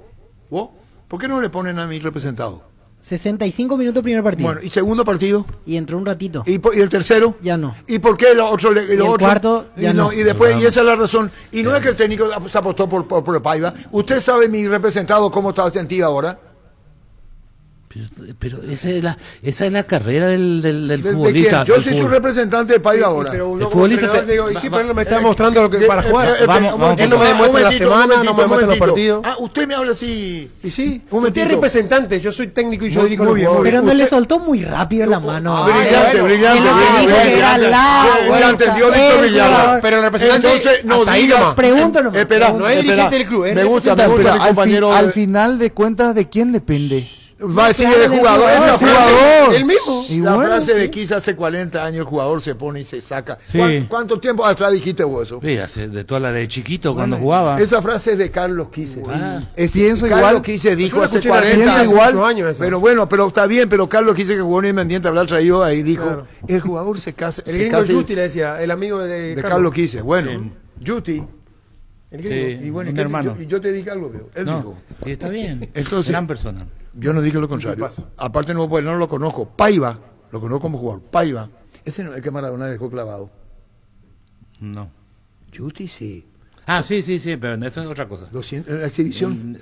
¿por qué no le ponen a mi representado? 65 minutos primer partido. Bueno, ¿y segundo partido? Y entró un ratito. ¿Y el tercero? Ya no. ¿Y por qué los otros? Y el cuarto, ya no. Y después, y esa es la razón. Y no es que el técnico se apostó por Paiva. ¿Usted sabe mi representado cómo está sentido ahora? Pero esa es la carrera del ¿De futbolista. quién? Yo del soy su fútbol. representante de Paiva ahora. Pero El uno como futbolista entrenador te- le digo, y sí, va- pero él no me está mostrando lo que para jugar. vamos, Él no me demuestra la semana, no me demuestra los partidos. Ah, usted me habla así. Y sí, Un usted es momentito. representante, yo soy técnico y yo Muy- dirijo muy los bien, jugadores. Pero no usted- le soltó muy rápido la mano. Brillante, bueno, brillante, él brillante, dijo que era brillante. la Brillante, vuelta, dio Víctor el Villalba. jugador. Pero el representante Entonces, no hasta ahí digas. nomás. Pregúntanos. Espera, No es dirigente del club, es me gusta mi Pero compañero. al final de cuentas, ¿de quién depende? Va a decir de jugador, El esa frase. jugador. El mismo. Y La bueno, frase de sí. Kiss hace 40 años, el jugador se pone y se saca. Sí. ¿Cuánto tiempo atrás dijiste vos eso? Sí, de toda la de chiquito cuando jugaba. Esa frase es de Carlos Quise. Pienso Carlos igual. Quise dijo Yo lo hace escuché en la 40 Argentina hace igual. muchos años eso. Pero bueno, pero está bien, pero Carlos Quise que jugó en Independiente habrá traído ahí, dijo, Claro. el jugador se casa. El se gringo casa Juti le decía, el amigo de Carlos Quise. Bueno, Sí. Juti. El gringo. Sí. Y bueno, Un ¿y qué- hermano. y yo te dije algo, veo. Él No, dijo. y está bien. Entonces- Gran persona. Yo no dije lo contrario. pasa? Aparte no, pues, no lo conozco. Paiva, lo conozco como jugador. Paiva, ese no es el que Maradona dejó clavado. No. Juti sí. Ah, sí, pero eso es otra cosa. 200, en la exhibición.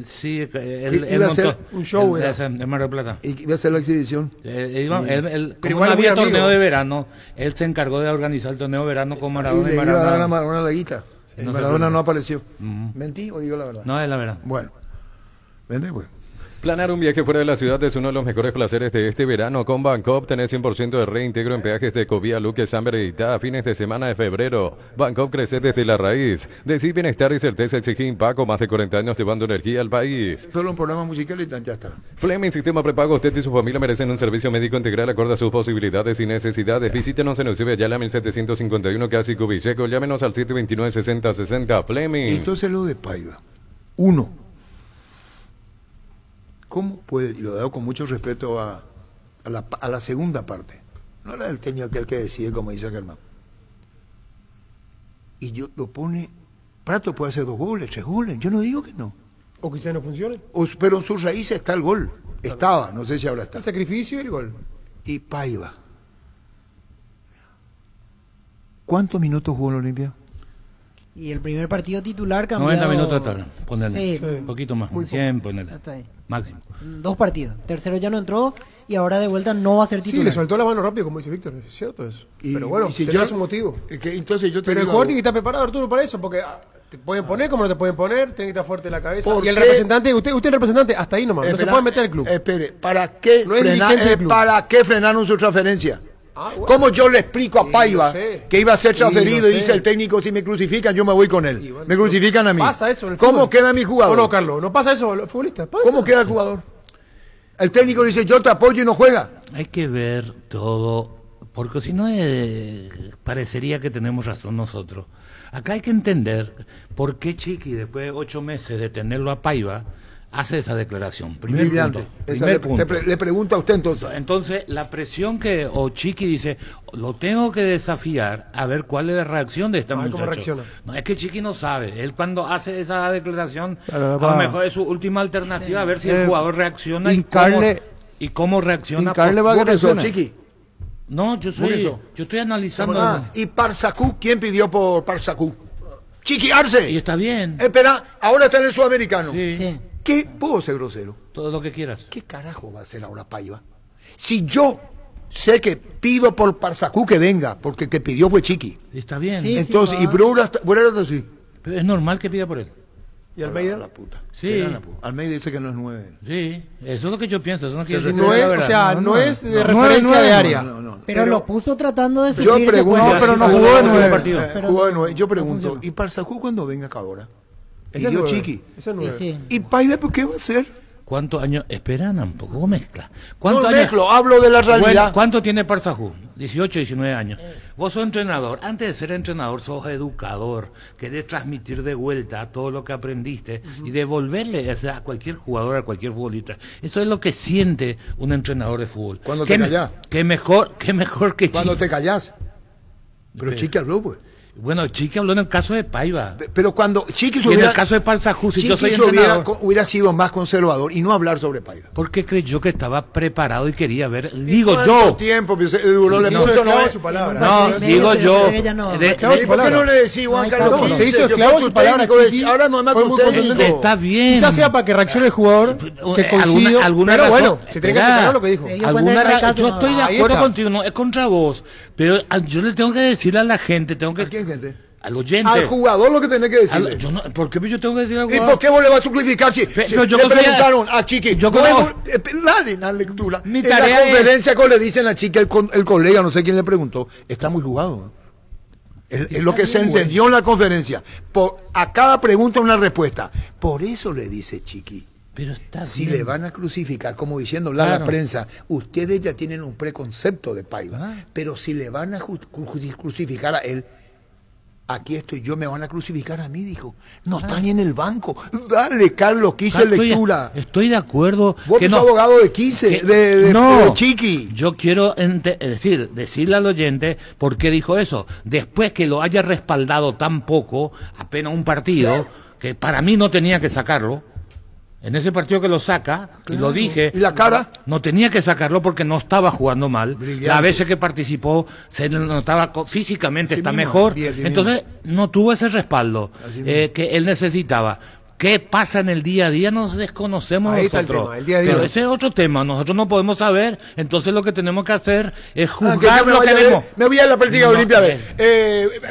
Sí, Iba él a ser montó un show, era. en Mar del Plata. Y iba a hacer la exhibición. Como Pero no igual había muy amigo. torneo de verano, él se encargó de organizar el torneo de verano con Y Maradona le y iba a dar a Maradona. Maradona la guita. Sí, no se Maradona puede. no apareció. Ujú. ¿Mentí o digo la verdad? No, es la verdad. Bueno, vende pues. Planear un viaje fuera de la ciudad es uno de los mejores placeres de este verano. Con Bancopp tenés 100% de reintegro en peajes de Ecovía, Luque, San Benedicta a fines de semana de febrero. Bancopp crece desde la raíz. Decí bienestar y certeza exige Impaco, más de 40 años llevando energía al país. Solo un programa musical y ya está. Fleming Sistema Prepago. Usted y su familia merecen un servicio médico integral acorde a sus posibilidades y necesidades. Visítenos en Eusebio Ayala 1751, casi Cubiseco. Llámenos al 729-6060. Fleming. Entonces lo de Paiva. Uno. ¿Cómo puede, y lo hago con mucho respeto a la segunda parte, no la del técnico aquel que decide, como dice Germán, y yo lo pone, Prato puede hacer 2 goles, 3 goles, yo no digo que no. O quizás no funcione. Pero en su raíz está el gol, estaba, no sé si ahora está. El sacrificio y el gol. Y Paiva, ¿cuántos minutos jugó en Olimpia? Y el primer partido titular cambió. 90 minutos total, ponele. Sí. Un poquito más, Muy 100, ponele. Hasta ahí. Máximo. 2 partidos. Tercero ya no entró y ahora de vuelta no va a ser Sí, titular. le soltó la mano rápido, como dice Víctor, es cierto eso. Pero bueno, si tendrá su motivo. Entonces yo te Pero el digo, jugador tiene que estar preparado, Arturo, para eso, porque te pueden poner como no te pueden poner, tiene que estar fuerte en la cabeza. ¿Por Y el qué? representante, usted es el representante, hasta ahí nomás, no se Espera, puede meter el club. Espere, ¿para qué, No es dirigente del club. ¿para qué frenaron su transferencia? Bueno. ¿Cómo yo le explico a Sí, Paiva lo sé. que iba a ser Sí, transferido lo y dice sé. el técnico, si me crucifican yo me voy con él? Y bueno, me crucifican a mí. Pasa eso en el ¿Cómo fútbol. queda mi jugador? ¿O no, Carlos? ¿No pasa eso a los futbolistas? Pasa. ¿Cómo queda el jugador? El técnico dice yo te apoyo y no juega. Hay que ver todo, porque si no parecería que tenemos razón nosotros. Acá hay que entender por qué Chiqui, después de 8 meses de tenerlo a Paiva, hace esa declaración. Primer Brillante. punto. Esa Primer punto. le pregunto a usted entonces. Entonces, la presión o Chiqui dice, lo tengo que desafiar a ver cuál es la reacción de este A ver cómo muchacho. reacciona. No, es que Chiqui no sabe. Él cuando hace esa declaración, Claro, a va. lo mejor es su última alternativa, a ver si el jugador reacciona hincarle- y cómo reacciona. hincarle va a ¿Vos que qué sos, reaccione. Chiqui? No, yo estoy analizando. Y Parsacú, ¿quién pidió por Parsacú? Chiqui Arce. Y está bien. Espera, ahora está en el sudamericano. Sí, Sí. ¿Qué? ¿Puedo ser grosero? todo lo que quieras. ¿Qué carajo va a hacer ahora Paiva? Si yo sé que pido por Parsacú que venga, porque el que pidió fue Chiqui. Está bien. Sí. Entonces, va. y Brura está así. Pero es normal que pida por él. ¿Y Almeida? La puta. Sí. Era la puta. Almeida dice que no es 9. Sí, eso es lo que yo pienso. Eso no quiere Se decir No retira es, la o sea, verdad. no es de no, referencia no, de no, área. no. Pero lo puso tratando de Yo suplir que pregunto, puede- pero no Sí, jugó de sí, 9. partido. Pero Jugó de no- 9. Yo no pregunto, funciona. ¿y Parsacú cuando venga acá ahora? Ese es Pidió 9. Chiqui. Ese es 9. Sí. ¿Y Paiva por qué va a hacer? ¿Cuántos años? Esperan un poco, ¿cómo mezcla? No ¿Cuántos años? mezclo, hablo de la realidad. Bueno, ¿cuánto tiene Parsacú? 18, 19 años. Vos sos entrenador. Antes de ser entrenador, sos educador. Querés transmitir de vuelta todo lo que aprendiste y devolverle a cualquier jugador, a cualquier futbolista. Eso es lo que siente un entrenador de fútbol. Cuando te callás. Qué mejor que Cuando Chiqui. te callás. Pero Sí. Chiqui habló, pues. Bueno, Chiqui habló en el caso de Paiva. Pero cuando Chiqui se Y en hubiera, el caso de Parsacú, si yo soy Chiqui se entrenador, hubiera sido más conservador y no hablar sobre Paiva. porque creyó que estaba preparado y quería ver. Digo ¿Cuánto yo. tiempo pues, duró Se el hizo punto? esclavo No, de su palabra. No, Pero digo creo yo. que ya no. de- Esclavo de ¿Y su por qué no palabra. le decís, Juan No, Carlos? no, Quince? se hizo Yo esclavo fui de su tu palabra, técnico, Chiqui. ahora no es más Fue tu muy técnico. contundente. Está bien. Quizás sea para que reaccione el jugador que coincidió, alguna pero razón. bueno, se tiene que Esperá. aceptar lo que dijo. Se dio cuenta que no hay caso, Yo no. estoy de Ahí acuerdo está. contigo, no es contra vos, pero yo le tengo que decirle a la gente, tengo ¿A que quién, gente? al oyente. Al jugador lo que tenés que decirle. ¿Por qué yo tengo que decir al ¿Y jugador? por qué vos le vas a simplificar si, Pero si yo le como soy- preguntaron a Chiqui? yo no como- dale la lectura. Mi en tarea la conferencia cuando le dicen a Chiqui, el colega, no sé quién le preguntó, está muy jugado. Es lo que se entendió en la conferencia. A cada pregunta una respuesta. Por eso le dice Chiqui. Pero está Si bien. le van a crucificar, como diciéndole a Claro. la prensa, ustedes ya tienen un preconcepto de Paiva, Ah. pero si le van a crucificar a él, aquí estoy yo, me van a crucificar a mí, dijo. No está ni en el banco. Dale, Carlos, quise lectura. Estoy de acuerdo. Vos que sos no, abogado de 15, que- de no, Chiqui. Yo quiero decirle al oyente por qué dijo eso. Después que lo haya respaldado tan poco, apenas un partido, que para mí no tenía que sacarlo. En ese partido que lo saca, y lo dije, ¿Y la cara? no tenía que sacarlo porque no estaba jugando mal. Brillante. Las veces que participó se le notaba físicamente Así está mismo, mejor. bien, así Entonces no tuvo ese respaldo Así mismo. que él necesitaba. ¿Qué pasa en el día a día? Nos desconocemos Ahí está el nosotros. tema, el día a día. Pero ese es otro tema, nosotros no podemos saber, entonces lo que tenemos que hacer es Que juzgar yo me lo que vaya a ver- vemos. me voy a la práctica No, Olimpia a ver.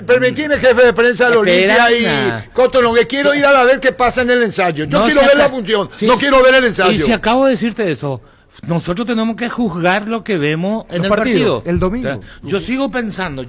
Permitime, jefe de prensa de la Espera, Olimpia y Cotonou, que quiero ir a ver qué pasa en el ensayo. Yo No, quiero si ver la acá- función, sí. no quiero ver el ensayo. Y si acabo de decirte eso, nosotros tenemos que juzgar lo que vemos en Los el partidos, partido. el domingo. O sea, yo sigo pensando,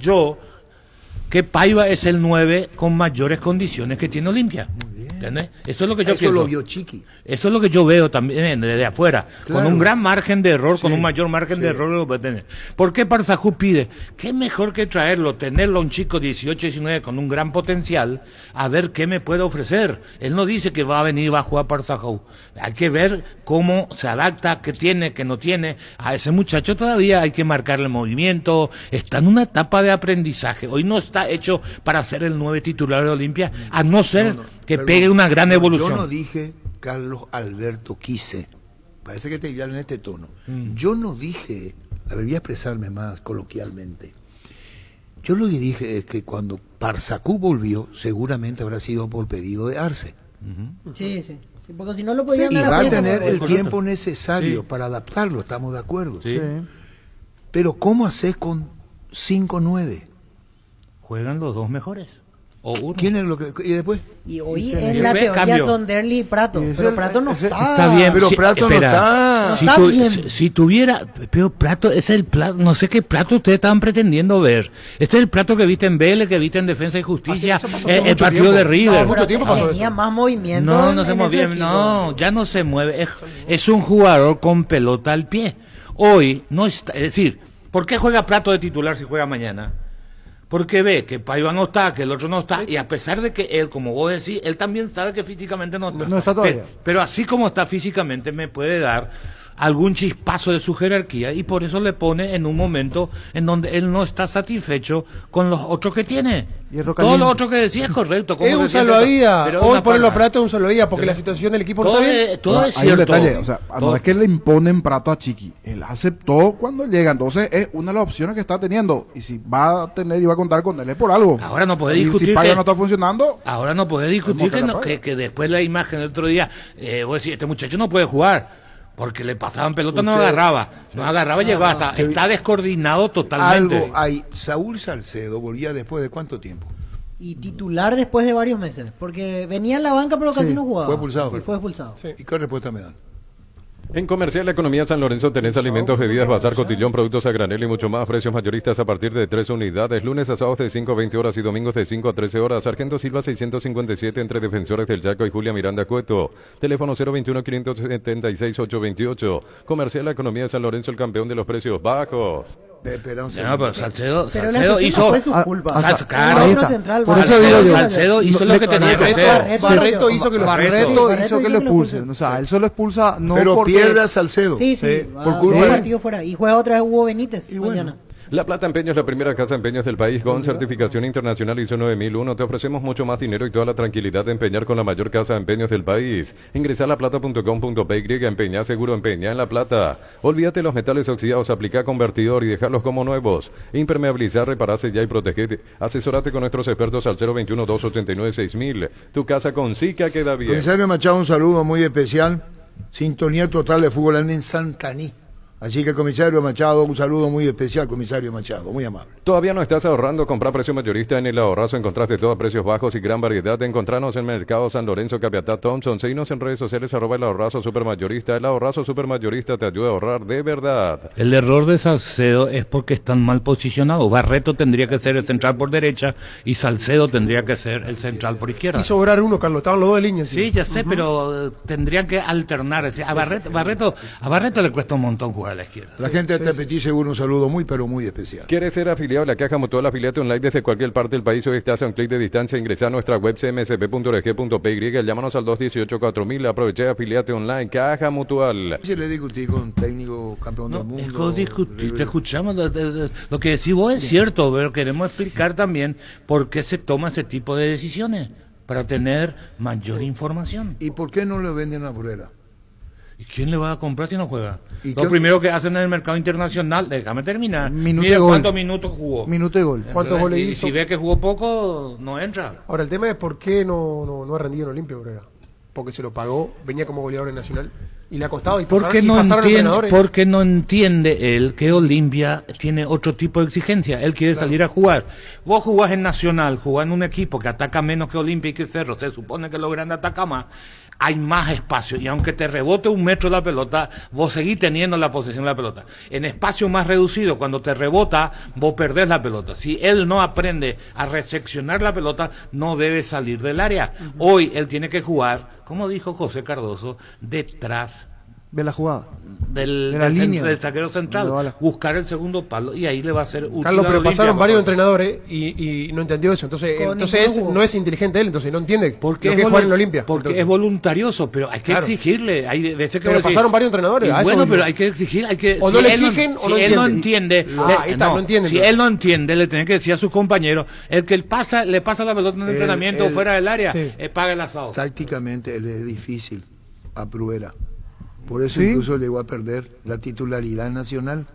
que Paiva es el 9 con mayores condiciones que tiene Olimpia. ¿Entendés? Eso es lo que yo Eso pienso. lo vio Chiqui. Eso es lo que yo veo también desde afuera, Claro. con un gran margen de error, con Sí, un mayor margen de error lo puede tener. ¿Por qué Parsahú pide? ¿Qué mejor que traerlo, tenerlo a un chico 18, 19 con un gran potencial, a ver qué me puede ofrecer? Él no dice que va a venir y va a jugar Parsahú. Hay que ver cómo se adapta, qué tiene, qué no tiene. A ese muchacho todavía hay que marcarle movimiento, está en una etapa de aprendizaje. Hoy no está hecho para ser el 9 titular de Olimpia, a no ser que Perdón. pegue una gran evolución. Yo no dije Carlos Alberto Quise. Parece que te hablan en este tono. Yo no dije, a ver, voy a expresarme más coloquialmente. Yo lo que dije es que cuando Parsahú volvió, seguramente habrá sido por pedido de Arce. Sí, sí, sí, porque si no lo podían Y dar va a afuera, tener ¿no? el Correcto. tiempo necesario Sí. para adaptarlo, estamos de acuerdo. Sí. Pero ¿cómo haces con 5-9? Juegan los dos mejores. O uno. ¿Quién es lo que y después? Y hoy Y en la ve teoría cambio. son Derli y Prato, Y pero ese- Prato no ese- está. Está bien, pero Prato no está. Si, No está bien. si tuviera, pero Prato es el plato, no sé qué plato ustedes estaban pretendiendo ver. Este es el plato que viste en Vélez, que viste en Defensa y Justicia, Así, eso pasó hace el mucho partido tiempo. de River. No, mucho tiempo pasó Tenía eso. más movimiento. No se en movía, ese equipo. no, ya no se mueve. Es un jugador con pelota al pie. Hoy no está, es decir, ¿por qué juega Prato de titular si juega mañana? Porque ve que Paiva no está, que el otro no está, y a pesar de que él, como vos decís, él también sabe que físicamente no está. No está todavía. Pero así como está físicamente, me puede dar algún chispazo de su jerarquía, y por eso le pone en un momento en donde él no está satisfecho con los otros que tiene. Hierro Todo lo caliente. otro que decía es correcto. como Es un decía el salvavidas. pero Hoy una ponerlo a palabra. Prato es un salvavidas porque la situación del equipo no Todo está bien. es, todo es Hay un cierto. detalle, o sea, Todo- no es que le imponen Prato a Chiqui, él aceptó cuando llega, entonces es una de las opciones que está teniendo, y si va a tener y va a contar con él es por algo. Ahora no puede Y discutir si Paiva que- no está funcionando, Ahora no puede discutir Vamos a la que después la imagen del otro día, vos decís, este muchacho no puede jugar, porque le pasaban pelota, no Usted- agarraba, llegó hasta, está descoordinado totalmente. Algo hay. Saúl Salcedo volvía después de cuánto tiempo. Y titular después de varios meses, porque venía en la banca pero casi Sí, no jugaba. fue expulsado. Sí, fue expulsado. Sí. ¿Y qué respuesta me dan? En Comercial La Economía San Lorenzo tenés alimentos, bebidas, bazar, cotillón, productos a granel y mucho más. Precios mayoristas a partir de 3 unidades. Lunes a sábados de 5 a 20 horas y domingos de 5 a 13 horas. Sargento Silva 657 entre Defensores del Chaco y Julia Miranda Cueto. Teléfono 021-576-828. Comercial La Economía San Lorenzo, el campeón de los precios bajos. Espera un No, segundo. pero Salcedo Pero la hizo... expulsión no fue su culpa. Claro, ahí Otro está. central, Por Barreto. eso digo yo. Salcedo hizo lo que tenía que Barreto, hacer. Barreto hizo que lo Barreto Barreto hizo que lo expulsen, o sea, él solo expulsa no Pero porque pierde a Salcedo. Sí, sí, Sí, va por a culpa jugar de- partido fuera. Y juega otra vez Hugo Benítez Y bueno. mañana. La Plata Empeño es la primera casa de empeños del país con certificación internacional ISO 9001. Te ofrecemos mucho más dinero y toda la tranquilidad de empeñar con la mayor casa de empeños del país. Ingresa a laplata.com.py, empeñá seguro, empeñá en La Plata. Olvídate los metales oxidados, aplica convertidor y dejarlos como nuevos. Impermeabilizar, repararse ya y protegete. Asesorate con nuestros expertos al 021-289-6000. Tu casa con Sica queda bien. Comisario Machado, un saludo muy especial. Sintonía total de fútbol en Santaní. Así que, comisario Machado, un saludo muy especial, comisario Machado, muy amable. ¿Todavía no estás ahorrando? Comprar precio mayorista en El Ahorrazo. Encontraste todo a precios bajos y gran variedad. Encontranos en Mercado San Lorenzo, Capiatá, Thompson. Seguinos en redes sociales, @ El Ahorrazo Supermayorista. El Ahorrazo Supermayorista te ayuda a ahorrar de verdad. El error de Salcedo es porque están mal posicionados. Barreto tendría que ser el central por derecha y Salcedo tendría que ser el central por izquierda. Y sobrar uno, Carlos. Estaban los dos de línea. Sí, ya sé, pero tendrían que alternar. Es decir, a Barreto le cuesta un montón jugar a la izquierda. La gente de Tepetí seguro un saludo muy, pero muy especial. ¿Quieres ser afiliado a la Caja Mutual? Afiliate online desde cualquier parte del país. Hoy estás a un clic de distancia. Ingresa a nuestra web cmsp.org.py. Llámanos al 218-4000. Aprovecha y afiliate online. Caja Mutual. ¿Se le discutí con un técnico campeón del No, mundo? es que discutir, te escuchamos, lo que decís vos es cierto, pero queremos explicar también por qué se toma ese tipo de decisiones, para tener mayor información. ¿Y por qué no le venden a Burrera? ¿Y quién le va a comprar si no juega? ¿Y Lo qué- primero que hacen en el mercado internacional, déjame terminar, Minuto mira de gol. cuántos minutos jugó. Minuto de gol. ¿Cuántos goles Y hizo? si ve que jugó poco, no entra. Ahora, el tema es por qué no ha rendido en Olimpia, Obrera. porque se lo pagó, venía como goleador en Nacional y le ha costado. Y Porque porque no entiende él que Olimpia tiene otro tipo de exigencia. Él quiere salir a jugar. Vos jugás en Nacional, jugás en un equipo que ataca menos que Olimpia y que Cerro. Se supone que lo grande ataca más. Hay más espacio y aunque te rebote 1 metro la pelota, vos seguís teniendo la posesión de la pelota. En espacio más reducido, cuando te rebota, vos perdés la pelota. Si él no aprende a recepcionar la pelota, no debe salir del área. Hoy él tiene que jugar, como dijo José Cardoso, detrás de la jugada, de la línea del saquero central, buscar el segundo palo y ahí le va a ser útil. Carlos, pero pasaron varios entrenadores y no entendió eso. Entonces no es inteligente él, entonces no entiende porque lo que es jugar en la Olimpia. Porque es voluntarioso, pero hay que exigirle. Hay veces que pero pasaron varios entrenadores. Bueno, pero hay que exigir, o no le exigen o no él no entiende. Si él no entiende, le tiene que decir a sus compañeros, el que le pasa la pelota en el entrenamiento o fuera del área, paga el asado. Tácticamente él es difícil a Pruera. Por eso incluso llegó a perder la titularidad nacional.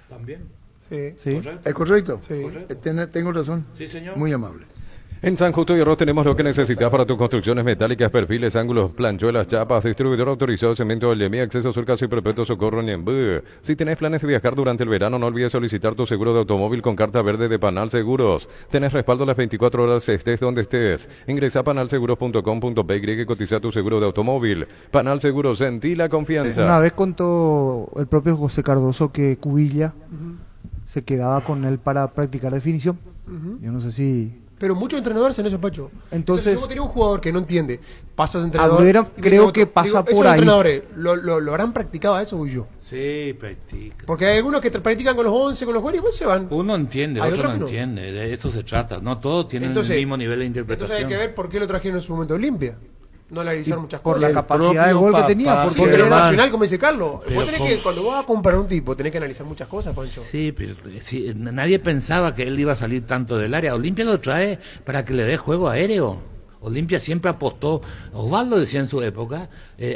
También. Sí. ¿Es correcto? Sí. Tengo razón. Sí, señor. Muy amable. En San Justo y Arroz tenemos lo que necesitas para tus construcciones metálicas, perfiles, ángulos, planchuelas, chapas, distribuidor autorizado, cemento Lemi, acceso sur casi perpetuo, socorro Niembú. Si tenés planes de viajar durante el verano, no olvides solicitar tu seguro de automóvil con carta verde de Panal Seguros. Tenés respaldo las 24 horas, estés donde estés. Ingresa a panalseguros.com.py y cotiza tu seguro de automóvil. Panal Seguros, sentí la confianza. Una vez contó el propio José Cardoso que Cubilla se quedaba con él para practicar definición. Yo no sé si... Pero muchos entrenadores en eso, Pacho. Entonces como tiene un jugador que no entiende, pasas entrenador. Abrera, creo que pasa por ahí. Entrenadores, ¿lo habrán practicado a eso o yo? Sí, practican. Porque hay algunos que practican con los 11, con los jugadores y pues se van. Uno entiende, otro no entiende. De eso se trata. No todos tienen el mismo nivel de interpretación. Entonces hay que ver por qué lo trajeron en su momento Olimpia. No analizar muchas por cosas. la capacidad de gol que tenía. Porque era nacional, como dice Carlos. Vos tenés que, cuando vas a comprar un tipo, tenés que analizar muchas cosas, Pancho. Sí, pero nadie pensaba que él iba a salir tanto del área. Olimpia lo trae para que le dé juego aéreo. Olimpia siempre apostó, Osvaldo decía en su época,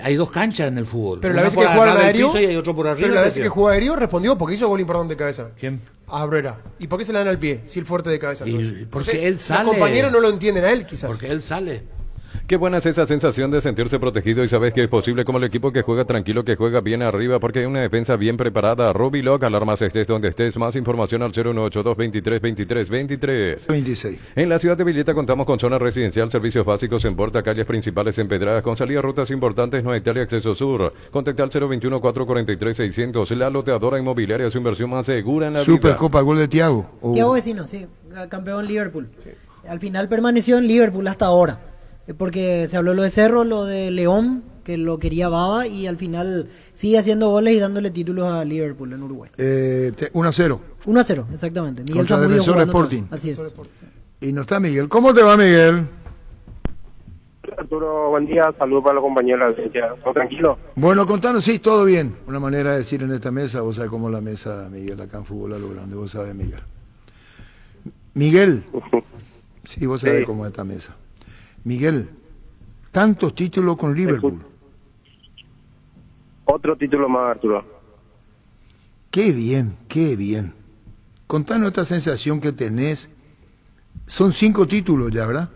hay 2 canchas en el fútbol. Pero la vez que jugaron aéreo, y hay otro por arriba, pero la vez que jugó aéreo respondió porque hizo gol importante de cabeza. ¿Quién? A Abrera. ¿Y por qué se le dan al pie? Si el fuerte de cabeza. Porque él sale. Los compañeros no lo entienden a él, quizás. Porque él sale. Qué buena es esa sensación de sentirse protegido y sabes que es posible como el equipo que juega tranquilo, que juega bien arriba, porque hay una defensa bien preparada. Rubiloc, alarmas estés donde estés. Más información al 0182 23 23 23. 26. En la ciudad de Villeta contamos con zona residencial, servicios básicos en Porta, calles principales empedradas, con salida a rutas importantes, no Italia, acceso sur. Contacta al 021 443 600. La loteadora inmobiliaria, su inversión más segura en la vida. Supercopa, gol de Thiago. Thiago Vecino, sí, campeón Liverpool. Sí. Al final permaneció en Liverpool hasta ahora. Porque se habló lo de Cerro, lo de León, que lo quería Baba, y al final sigue haciendo goles y dándole títulos a Liverpool en Uruguay. 1-0. 1-0, exactamente. Miguel contra Defensor Sporting. Así es. Y no está Miguel. ¿Cómo te va, Miguel? Arturo, buen día. Saludos para los compañeros. ¿Todo tranquilo? Bueno, contanos, sí, todo bien. Una manera de decir en esta mesa, vos sabés cómo es la mesa, Miguel, acá en Fútbol a lo Grande, vos sabés, Miguel. Miguel, sí, vos sabés cómo es esta mesa. Miguel, tantos títulos con Liverpool. Otro título más, Arturo. Qué bien, qué bien. Contanos esta sensación que tenés. Son 5 títulos ya, ¿verdad?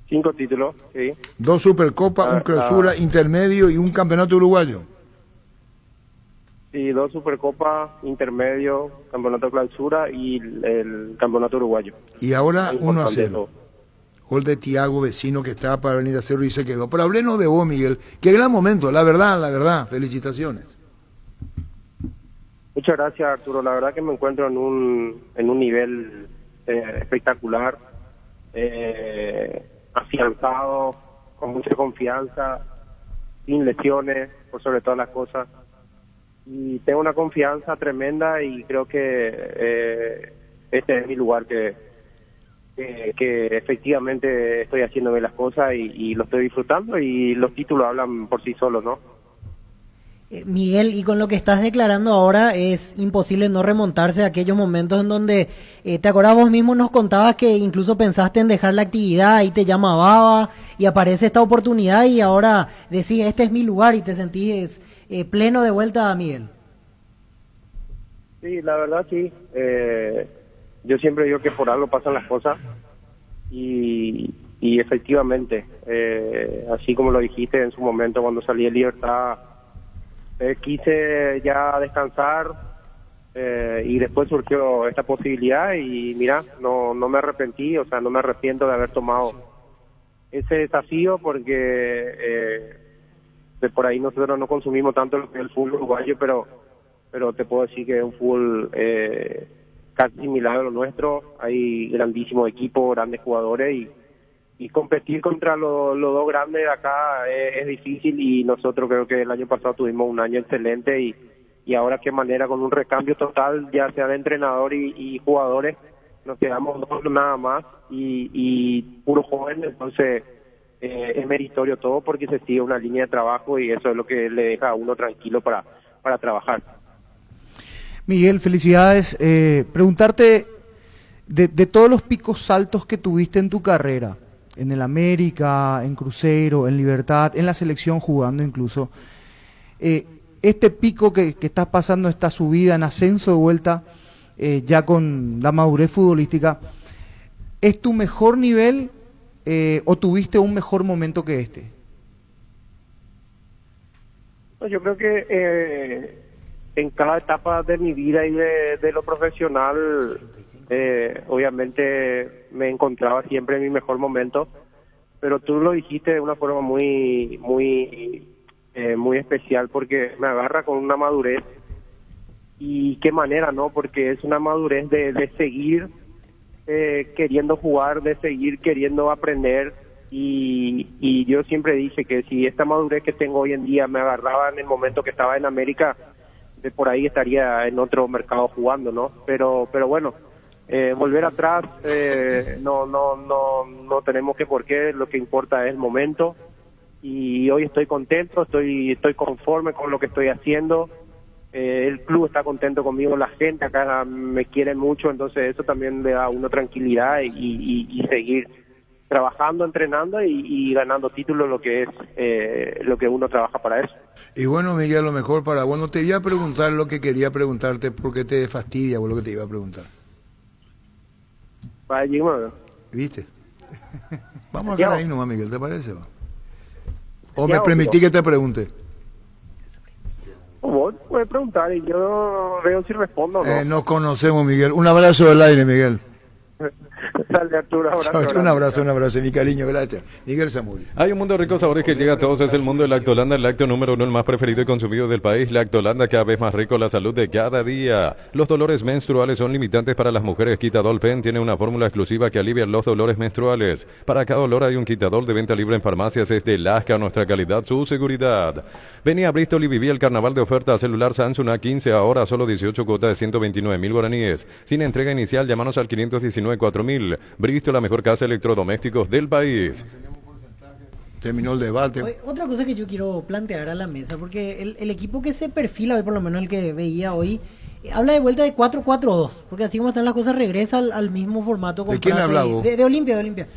5 títulos, sí. 2 Supercopas, un Clausura intermedio y un Campeonato Uruguayo. Sí, 2 Supercopas, intermedio, Campeonato Clausura y el Campeonato Uruguayo. Y ahora 1-0. Gol de Thiago Vecino que estaba para venir a hacerlo y se quedó. Pero hablenos de vos, Miguel. Qué gran momento, la verdad. Felicitaciones. Muchas gracias, Arturo. La verdad que me encuentro en un nivel espectacular, afianzado, con mucha confianza, sin lesiones, por sobre todas las cosas. Y tengo una confianza tremenda y creo que este es mi lugar que efectivamente estoy haciendo bien las cosas y lo estoy disfrutando y los títulos hablan por sí solos, ¿no? Miguel, y con lo que estás declarando ahora es imposible no remontarse a aquellos momentos en donde, ¿te acordás? Vos mismo nos contabas que incluso pensaste en dejar la actividad y te llamaba y aparece esta oportunidad y ahora decís, este es mi lugar y te sentís pleno de vuelta, Miguel. Sí, la verdad sí. Yo siempre digo que por algo pasan las cosas y y efectivamente, así como lo dijiste en su momento cuando salí de Libertad, quise ya descansar, y después surgió esta posibilidad y mira, no me arrepentí, o sea, no me arrepiento de haber tomado ese desafío porque de por ahí nosotros no consumimos tanto lo que es el fútbol uruguayo, pero te puedo decir que es un fútbol casi similar a lo nuestro. Hay grandísimos equipos, grandes jugadores y competir contra los dos grandes de acá es difícil, y nosotros creo que el año pasado tuvimos un año excelente y ahora qué manera, con un recambio total ya sea de entrenador y jugadores, nos quedamos dos nada más y puro joven, entonces es meritorio todo porque se sigue una línea de trabajo y eso es lo que le deja a uno tranquilo para trabajar. Miguel, felicidades. Preguntarte de todos los picos saltos que tuviste en tu carrera, en el América, en Cruzeiro, en Libertad, en la selección jugando incluso, este pico que estás pasando, esta subida en ascenso de vuelta, ya con la madurez futbolística, ¿es tu mejor nivel o tuviste un mejor momento que este? Yo creo que en cada etapa de mi vida y de lo profesional, obviamente me encontraba siempre en mi mejor momento, pero tú lo dijiste de una forma muy especial porque me agarra con una madurez. Y qué manera, ¿no? Porque es una madurez de seguir queriendo jugar, de seguir queriendo aprender, y yo siempre dije que si esta madurez que tengo hoy en día me agarraba en el momento que estaba en América, de por ahí estaría en otro mercado jugando, ¿no? Pero bueno, volver atrás no tenemos que por qué, lo que importa es el momento, y hoy estoy contento, estoy conforme con lo que estoy haciendo. El club está contento conmigo, la gente acá me quiere mucho, entonces eso también le da a uno tranquilidad y seguir trabajando, entrenando y ganando títulos, lo que es lo que uno trabaja para eso. Y bueno, Miguel, lo mejor bueno, te iba a preguntar lo que quería preguntarte porque te fastidia o lo que te iba a preguntar. ¿Viste? Vamos a quedar ahí nomás, Miguel, ¿te parece? ¿O me permití que te pregunte? Vos puedes preguntar y yo veo si respondo o no. Nos conocemos, Miguel. Un abrazo del aire, Miguel. Dale, Arturo, un abrazo, mi cariño, gracias. Miguel Zamudio. Hay un mundo de ricos sabores que llega a todos, es el mundo de Lactolanda, el lácteo número 1, el más preferido y consumido del país. Lactolanda, cada vez más rico, la salud de cada día. Los dolores menstruales son limitantes para las mujeres. Quitadol Pen tiene una fórmula exclusiva que alivia los dolores menstruales. Para cada dolor hay un quitadol de venta libre en farmacias. Es de Lasca, nuestra calidad, su seguridad. Venía a Bristol y vivía el carnaval de oferta celular Samsung A15, ahora solo 18 cuotas de 129.000 guaraníes. Sin entrega inicial, llámanos al 519-4000. Bristol, la mejor casa de electrodomésticos del país. Terminó el debate. Otra cosa que yo quiero plantear a la mesa, porque el equipo que se perfila hoy, por lo menos el que veía hoy, habla de vuelta de 4-4-2, porque así como están las cosas regresa al mismo formato. ¿De quién habla vos? De Olimpia.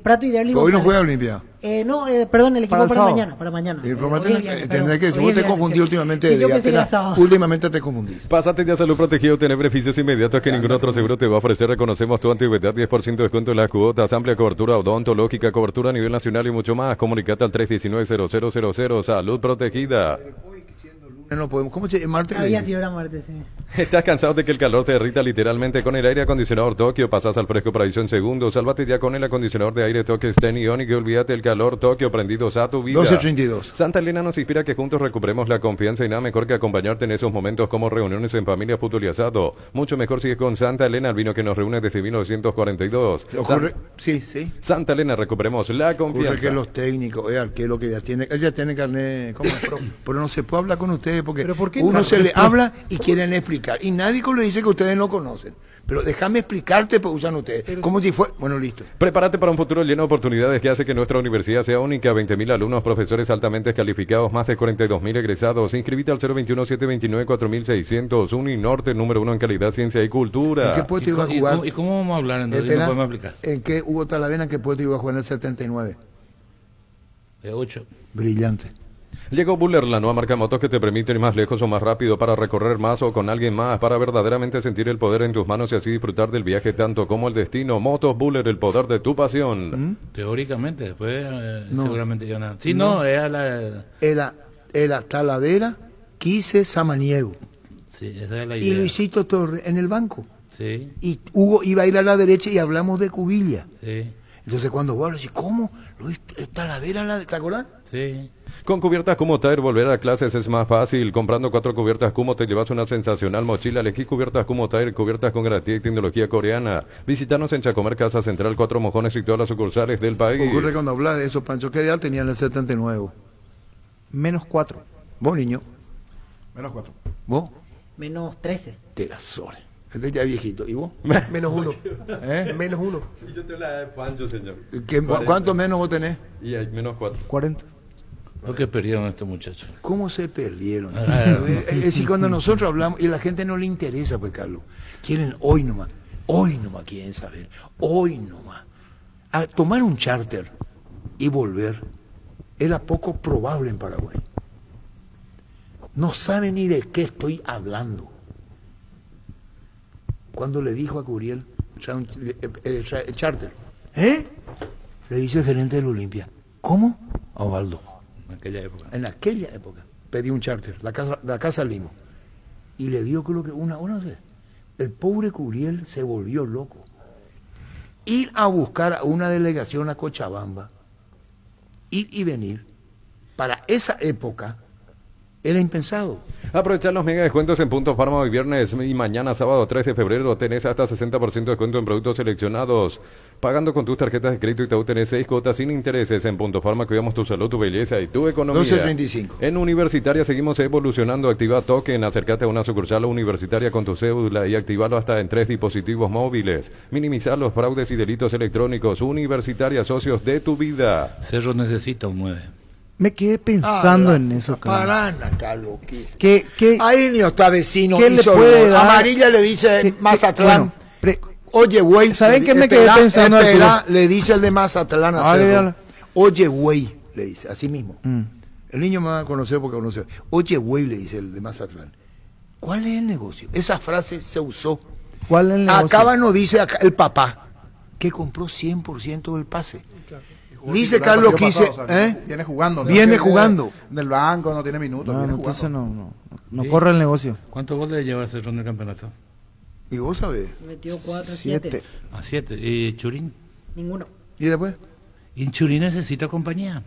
Prato y Derli. Hoy no juega Olimpia. Perdón, el equipo para mañana. Tendré que vos te confundí últimamente. Últimamente te confundí. Pásate ya Salud Protegido, tener beneficios inmediatos que ningún otro seguro te va a ofrecer. Reconocemos tu antigüedad, 10% de descuento en las cuotas, amplia cobertura odontológica, cobertura a nivel nacional y mucho más. Comunicate al 319-0000. Salud Protegida. No podemos. ¿Cómo se llama? ¿Martes? Había sido martes, sí. ¿Estás cansado de que el calor te derrita literalmente? Con el aire acondicionador Tokio pasas al fresco paraíso en segundos. Sálvate ya con el acondicionador de aire Tokio Sten Ionic y olvídate el calor Tokio prendidos a tu vida. 12:32. Santa Elena nos inspira que juntos recuperemos la confianza y nada mejor que acompañarte en esos momentos como reuniones en familia, fútbol y asado. Mucho mejor si es con Santa Elena, el vino que nos reúne desde 1942. Sí. Santa Elena, recuperemos la confianza. Ocurre que los técnicos, que lo que ya tiene, él ya tiene carnet, pero no se puede hablar con ustedes porque uno se le habla y quieren explicar y nadie le dice que ustedes no conocen, pero déjame explicarte, pues usan ustedes como si fuera, bueno, listo. Prepárate para un futuro lleno de oportunidades que hace que nuestra universidad sea única. 20.000 alumnos, profesores altamente calificados, más de 42.000 egresados. Inscribite al 021-729-4600. Uninorte, número 1 en calidad, ciencia y cultura. ¿En qué puesto iba a jugar? ¿Y cómo vamos a hablar entonces? ¿No podemos explicar? ¿En qué Hugo Talavera, en qué puesto iba a jugar en el 79? De 8. Brillante. Llegó Buller, la nueva marca de motos que te permite ir más lejos o más rápido para recorrer más o con alguien más, para verdaderamente sentir el poder en tus manos y así disfrutar del viaje tanto como el destino. Motos Buller, el poder de tu pasión. Teóricamente, después No. seguramente ya nada. Sí, No. no, era la... Era Talavera, Quise, Samaniego. Sí, esa es la Y idea. Luisito Torres en el banco. Sí, Y Hugo iba a ir a la derecha y hablamos de Cubilla. sí, Entonces cuando vos hablas, ¿cómo? Luis Talavera, ¿te acordás? sí. Con cubiertas Kumo Tire, volver a clases es más fácil. Comprando 4 cubiertas Kumo te llevas una sensacional mochila. Elegí cubiertas Kumo Tire, cubiertas con garantía y tecnología coreana. Visítanos en Chacomer, Casa Central, 4 Mojones y todas las sucursales del país. Ocurre cuando hablas de eso, Pancho, ¿qué edad tenían el 79? -4. ¿Vos, niño? -4. ¿Vos? -13. Te la sola. Este ya es viejito. ¿Y vos? -1. ¿Eh? -1. Sí, yo tengo la edad de Pancho, señor. ¿Cuánto menos vos tenés? Y hay -4. 40. ¿Por qué perdieron a estos muchachos? ¿Cómo se perdieron? Ah. Es decir, cuando nosotros hablamos, y a la gente no le interesa, pues, Carlos. Quieren hoy nomás quieren saber, hoy nomás. A tomar un charter y volver era poco probable en Paraguay. No sabe ni de qué estoy hablando. Cuando le dijo a Curiel, el charter, le dice el gerente del Olimpia, ¿cómo? A Osvaldo. En aquella época. En aquella época pedí un charter, la casa Limo, y le dio creo que una vez. El pobre Curiel se volvió loco. Ir a buscar a una delegación a Cochabamba, ir y venir, para esa época era impensado. Aprovechar los mega descuentos en Punto Farma hoy viernes y mañana sábado 3 de febrero tenés hasta 60% de descuento en productos seleccionados. Pagando con tus tarjetas de crédito Itaú tenés 6 cuotas sin intereses. En Punto Farma cuidamos tu salud, tu belleza y tu economía. 12.35. En Universitaria seguimos evolucionando. Activa Token, acércate a una sucursal universitaria con tu cédula y activalo hasta en 3 dispositivos móviles. Minimizar los fraudes y delitos electrónicos. Universitaria, socios de tu vida. Cerro necesita un 9. Me quedé pensando en eso, Carlos. Parana, Carlos. ¿Qué Ahí ni está vecino. ¿Qué le hizo puede gol. dar? Amarilla le dice Mazatlán. Bueno, Oye, güey. ¿Saben le- qué me espera, quedé pensando, espera, Arturo? le dice el de Mazatlán a Dale, Cerro. dale. Oye, güey, le dice, así mismo. Mm. El niño me va a conocer porque conoce. Oye, güey, le dice el de Mazatlán. ¿Cuál es el negocio? Esa frase se usó. ¿Cuál es el negocio? Acaba nos dice acá el papá que compró 100% del pase. Dice Titular Carlos partido Quise, pasado, o sea, ¿eh? Viene jugando. Viene jugando. Del banco, no tiene minutos, No, viene entonces jugando. no Sí. corre el negocio. ¿Cuántos goles lleva Cerro en el campeonato? Y vos sabés. Metió 4, 7. 7. A 7. ¿Y Churín? Ninguno. ¿Y después? ¿Y Churín necesita compañía?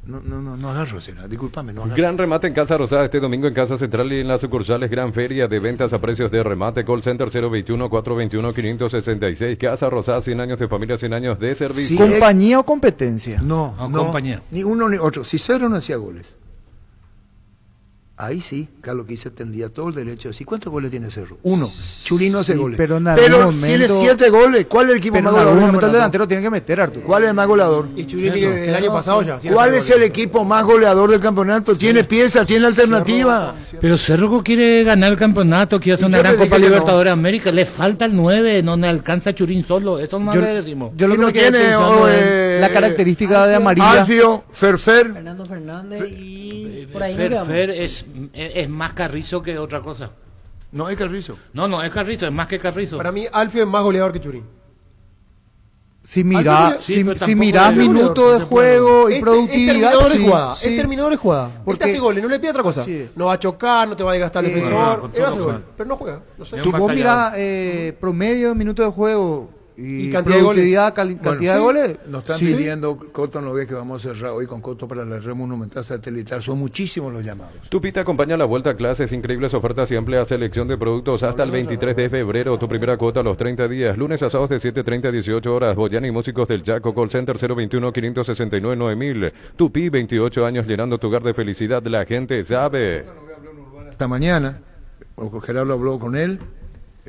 No agarro, señora. Discúlpame, no agarro. Gran remate en Casa Rosada este domingo en Casa Central y en las sucursales. Gran feria de ventas a precios de remate. Call Center 021-421-566. Casa Rosada, 100 años de familia, 100 años de servicio. Sí. ¿Compañía o competencia? No, No, no, compañía. ni uno ni otro. Si Cerro no hacía goles, ahí sí, Carlos Quise tendría todo el derecho. ¿Sí? ¿Cuántos goles tiene Cerro? Uno. Churín no hace Sí, goles. pero en algún momento- tiene 7 goles. ¿Cuál es el equipo Pero más en algún goleador? momento el del delantero tiene que meter, Arturo. ¿Cuál es el más goleador? Y Churín el año pasado ya. sin ¿Cuál hacer es el goles. equipo más goleador del campeonato? Tiene piezas, tiene alternativa. Pero Cerro quiere ganar el campeonato, quiere hacer Y una yo gran te dije Copa que no. Libertadores de América. Le falta el 9, no le alcanza Churín solo. Eso más Yo, le decimos. yo lo Y que no me quedé tiene, pensando es la característica de amarilla. Alfio, Ferfer. Fernando Fernández y por ahí nos quedamos. Fer es más Carrizo que otra cosa. No es Carrizo. No, es Carrizo, es más que Carrizo. Para mí, Alfio es más goleador que Churín. Si mirás Sí, si, pero si tampoco mirás es minutos goleador, de juego y Es productividad, terminador de sí, jugada. sí. Es terminador de jugada. Porque- Porque hace goles, no le pide otra cosa. Sí. No va a chocar, no te va a desgastar el defensor. con Él hace todo, gol, claro. pero no juega. No sé. Es Si más vos callado. mirás promedio de minutos de juego y, Y cantidad de goles. productividad, cantidad de goles, Nos están sí. pidiendo, Coto no ve que vamos a cerrar hoy con Coto para la red monumental satelital. Son muchísimos los llamados. Tupita acompaña la vuelta a clases, increíbles ofertas y amplia selección de productos hasta el 23 de febrero. Tu primera cuota a los 30 días, lunes a sábados de 7:30 a 18 horas. Boyani y Músicos del Chaco, Call Center 021-569-9000. Tupi, 28 años llenando tu hogar de felicidad. La gente sabe. Esta mañana, Gerardo habló con él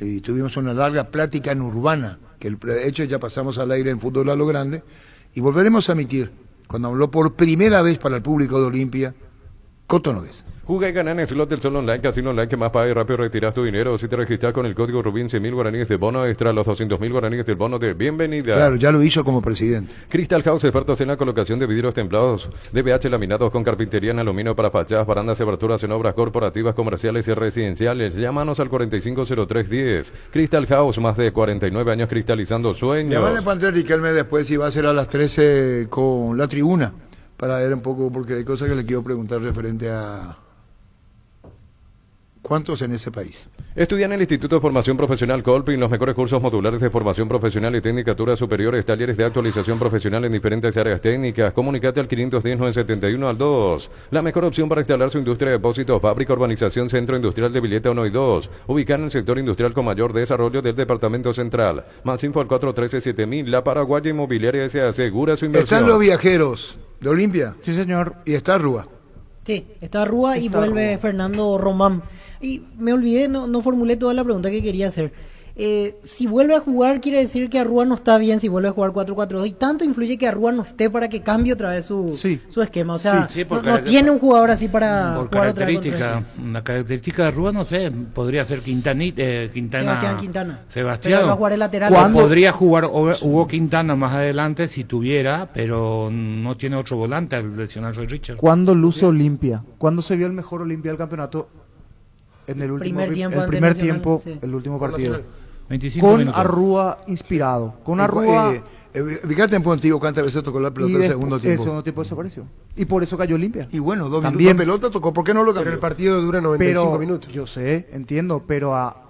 y tuvimos una larga plática en Urbana, que de hecho ya pasamos al aire en Fútbol a lo Grande, y volveremos a emitir, cuando habló por primera vez para el público de Olimpia, Coto Nogués. Juega y gana en Slot del Sol Online, Casino Online, que más paga y rápido retiras tu dinero. Si te registras con el código Rubín, 100.000 guaraníes de bono extra, los 200.000 guaraníes del bono de bienvenida. Claro, ya lo hizo como presidente. Crystal House, expertos en la colocación de vidrios templados, DBH laminados con carpintería en aluminio para fachadas, barandas y aberturas en obras corporativas, comerciales y residenciales. Llámanos al 450310. Crystal House, más de 49 años cristalizando sueños. Llámale para Andrés Riquelme después si va a ser a las 13 con la tribuna, para ver un poco, porque hay cosas que le quiero preguntar referente a... ¿Cuántos en ese país? Estudia en el Instituto de Formación Profesional Colpin los mejores cursos modulares de formación profesional y tecnicaturas superiores, talleres de actualización profesional en diferentes áreas técnicas. Comunicate al 510-971 al 2. La mejor opción para instalar su industria de depósitos, fábrica, urbanización, centro industrial de Villeta 1 y 2. Ubicada en el sector industrial con mayor desarrollo del Departamento Central. Más info al 413-7000. La Paraguaya Inmobiliaria se asegura su inversión. ¿Están los viajeros de Olimpia? Sí, señor. ¿Y está Rúa? Sí, está Rúa y vuelve Fernando Román. Y me olvidé, no formulé toda la pregunta que quería hacer. Si vuelve a jugar, quiere decir que Arrua no está bien si vuelve a jugar 4-4-2. Y tanto influye que Arrua no esté para que cambie otra vez su esquema. O sea, no tiene un jugador así para jugar otra vez. Una característica de Arrua, no sé, podría ser Quintana. Sebastián. Va a jugar el lateral. Podría jugar Hugo Quintana más adelante si tuviera, pero no tiene otro volante al lesionarse Richard. ¿Cuándo luce Olimpia? ¿Cuándo se vio el mejor Olimpia del campeonato? En el último primer tiempo, sí. El último partido. 25 con minutos. Arrua inspirado. Con Arrua. Fíjate en Pontivo cuántas veces tocó la pelota en el segundo tiempo. El segundo tiempo desapareció. Y por eso cayó limpia. Y bueno, 2 minutos de pelota tocó. ¿Por qué no lo cambió? Pero el partido dura 95 minutos. Yo sé, entiendo, pero a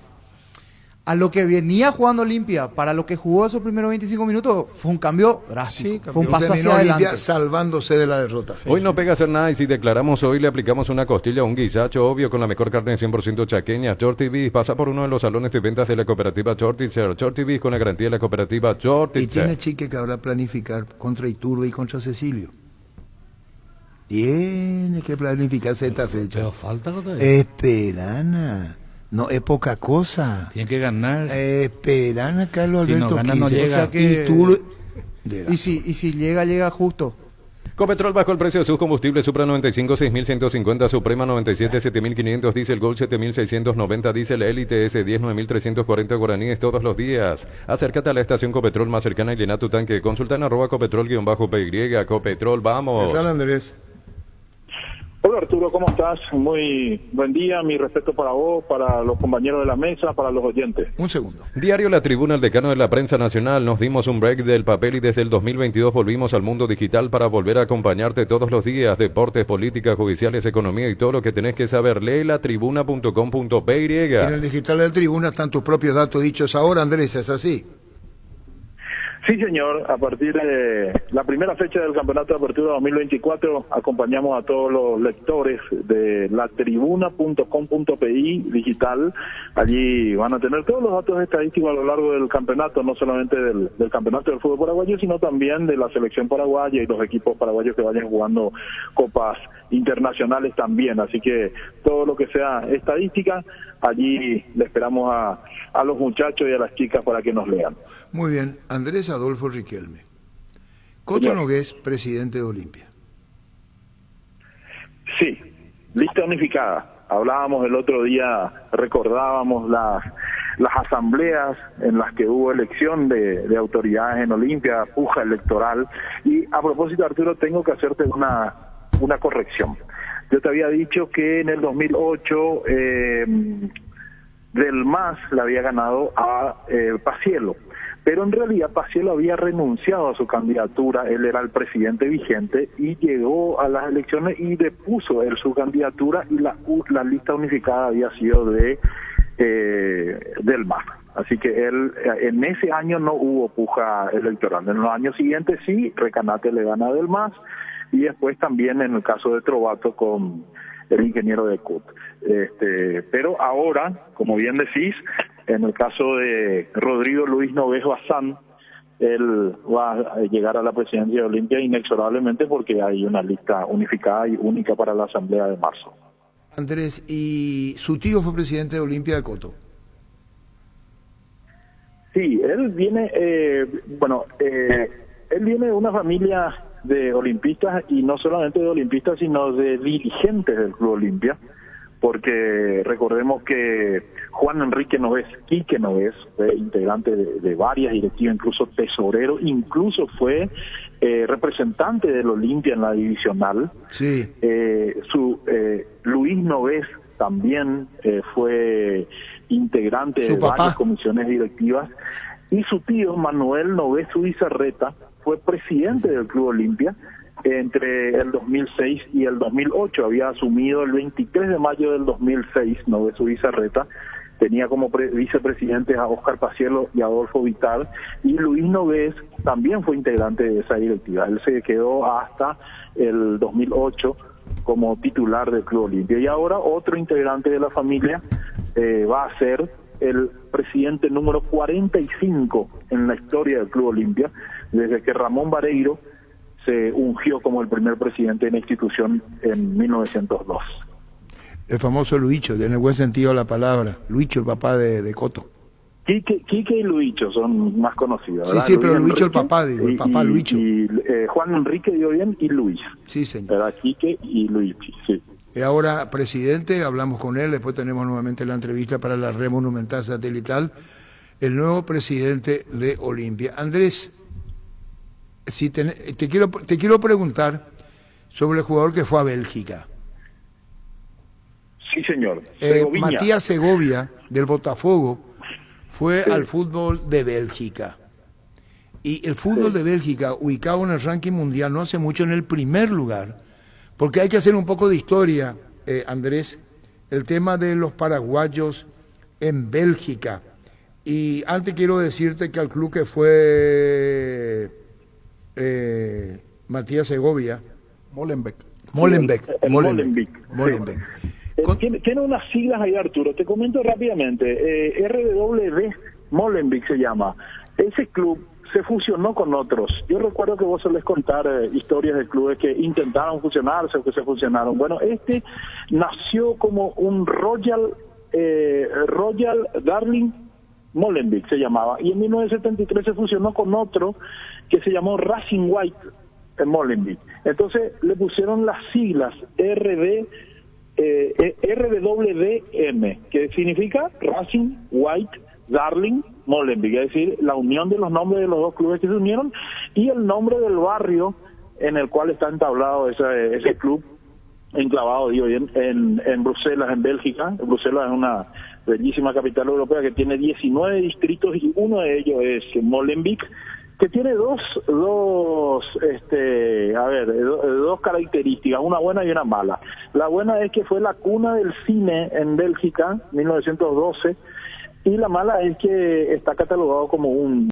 lo que venía jugando Olimpia, para lo que jugó esos primeros 25 minutos, fue un cambio drástico. Sí, fue un paso hacia adelante. Olimpia salvándose de la derrota. Sí, hoy no pega hacer nada y si declaramos hoy le aplicamos una costilla o un guisacho, obvio, con la mejor carne 100% chaqueña. Shorty Beef pasa por uno de los salones de ventas de la cooperativa Shortitzer. Shorty Beef con la garantía de la cooperativa Shortitzer. Y tiene Chique que habrá planificar contra Iturbe y contra Cecilio. Tiene que planificarse esta fecha. Pero falta Esperana. No es poca cosa. Tiene que ganar. Esperan Carlos Alberto. Si no gana, no llega. O sea que y si llega justo. Copetrol bajó el precio de sus combustibles. Supra 95, 6.150. Suprema 97, 7.500. Diesel Gold 7.690. Diesel Elite S10, 9.340 guaraníes todos los días. Acércate a la estación Copetrol más cercana y llena tu tanque. Consulta en @Copetrol_PY. Copetrol, vamos. ¿Qué tal, Andrés? Hola Arturo, ¿cómo estás? Muy buen día, mi respeto para vos, para los compañeros de la mesa, para los oyentes. Un segundo. Diario La Tribuna, el decano de la prensa nacional, nos dimos un break del papel y desde el 2022 volvimos al mundo digital para volver a acompañarte todos los días, deportes, políticas, judiciales, economía y todo lo que tenés que saber. Lee latribuna.com.py. En el digital de la Tribuna están tus propios datos dichos ahora, Andrés, ¿es así? Sí, señor. A partir de la primera fecha del Campeonato de Apertura 2024, acompañamos a todos los lectores de latribuna.com.pi digital. Allí van a tener todos los datos estadísticos a lo largo del campeonato, no solamente del Campeonato del Fútbol Paraguayo, sino también de la selección paraguaya y los equipos paraguayos que vayan jugando copas internacionales también. Así que todo lo que sea estadística, allí le esperamos a los muchachos y a las chicas para que nos lean. Muy bien, Andrés Adolfo Riquelme. Coto Nogués, presidente de Olimpia. Sí, lista unificada. Hablábamos el otro día, recordábamos las asambleas en las que hubo elección de autoridades en Olimpia, puja electoral. Y a propósito, Arturo, tengo que hacerte una corrección. Yo te había dicho que en el 2008 del MAS le había ganado a Pacielo, pero en realidad Pacielo había renunciado a su candidatura. Él era el presidente vigente y llegó a las elecciones y depuso él su candidatura y la lista unificada había sido del MAS. Así que él en ese año no hubo puja electoral. En los años siguientes sí, Recanate le gana del MAS y después también en el caso de Trovato con el ingeniero de CUT. Pero ahora, como bien decís, en el caso de Rodrigo Luis Nogués Bazán, él va a llegar a la presidencia de Olimpia inexorablemente porque hay una lista unificada y única para la asamblea de marzo. Andrés, ¿y su tío fue presidente de Olimpia de Coto? Sí, él viene, él viene de una familia de olimpistas, y no solamente de olimpistas, sino de dirigentes del Club Olimpia, porque recordemos que Juan Enrique Novés, Quique Novés, fue integrante de varias directivas, incluso tesorero, incluso fue representante del Olimpia en la divisional. Sí. Luis Novés también fue integrante de varias comisiones directivas, y su tío Manuel Novés Ubizarreta fue presidente del Club Olimpia entre el 2006 y el 2008. Había asumido el 23 de mayo del 2006 Novés Ubizarreta. Tenía como vicepresidentes a Óscar Pacielo y Adolfo Vital, y Luis Novés también fue integrante de esa directiva. Él se quedó hasta el 2008 como titular del Club Olimpia, y ahora otro integrante de la familia va a ser el presidente número 45 en la historia del Club Olimpia, desde que Ramón Vareiro se ungió como el primer presidente de la institución en 1902. El famoso Luicho, en el buen sentido de la palabra. Luicho, el papá de Coto. Quique y Luicho son más conocidos, ¿verdad? Sí, pero Luicho el papá, digo, el papá Luicho. Juan Enrique, digo bien, y Luis. Sí, señor. ¿Verdad? Quique y Luigi, sí. Y ahora, presidente, hablamos con él, después tenemos nuevamente la entrevista para la red monumental satelital, el nuevo presidente de Olimpia. Andrés, si te quiero preguntar sobre el jugador que fue a Bélgica. Sí, señor. Matías Segovia, del Botafogo, fue al fútbol de Bélgica. Y el fútbol de Bélgica, ubicado en el ranking mundial, no hace mucho en el primer lugar, porque hay que hacer un poco de historia, Andrés, el tema de los paraguayos en Bélgica. Y antes quiero decirte que al club que fue Matías Segovia, Molenbeek. Tiene unas siglas ahí, Arturo. Te comento rápidamente. RW Molenbeek se llama. Ese club se fusionó con otros. Yo recuerdo que vos solés contar historias de clubes que intentaron fusionarse o que se fusionaron. Bueno, este nació como un Royal Darling Molenbeek se llamaba, y en 1973 se fusionó con otro que se llamó Racing White Molenbeek. Entonces le pusieron las siglas RWDM, que significa Racing White Darling Molenbeek, es decir, la unión de los nombres de los dos clubes que se unieron y el nombre del barrio en el cual está entablado ese club, enclavado, digo bien, en Bruselas, en Bélgica. Bruselas es una bellísima capital europea que tiene 19 distritos, y uno de ellos es Molenbeek, que tiene dos características, una buena y una mala. La buena es que fue la cuna del cine en Bélgica, 1912, y la mala es que está catalogado como un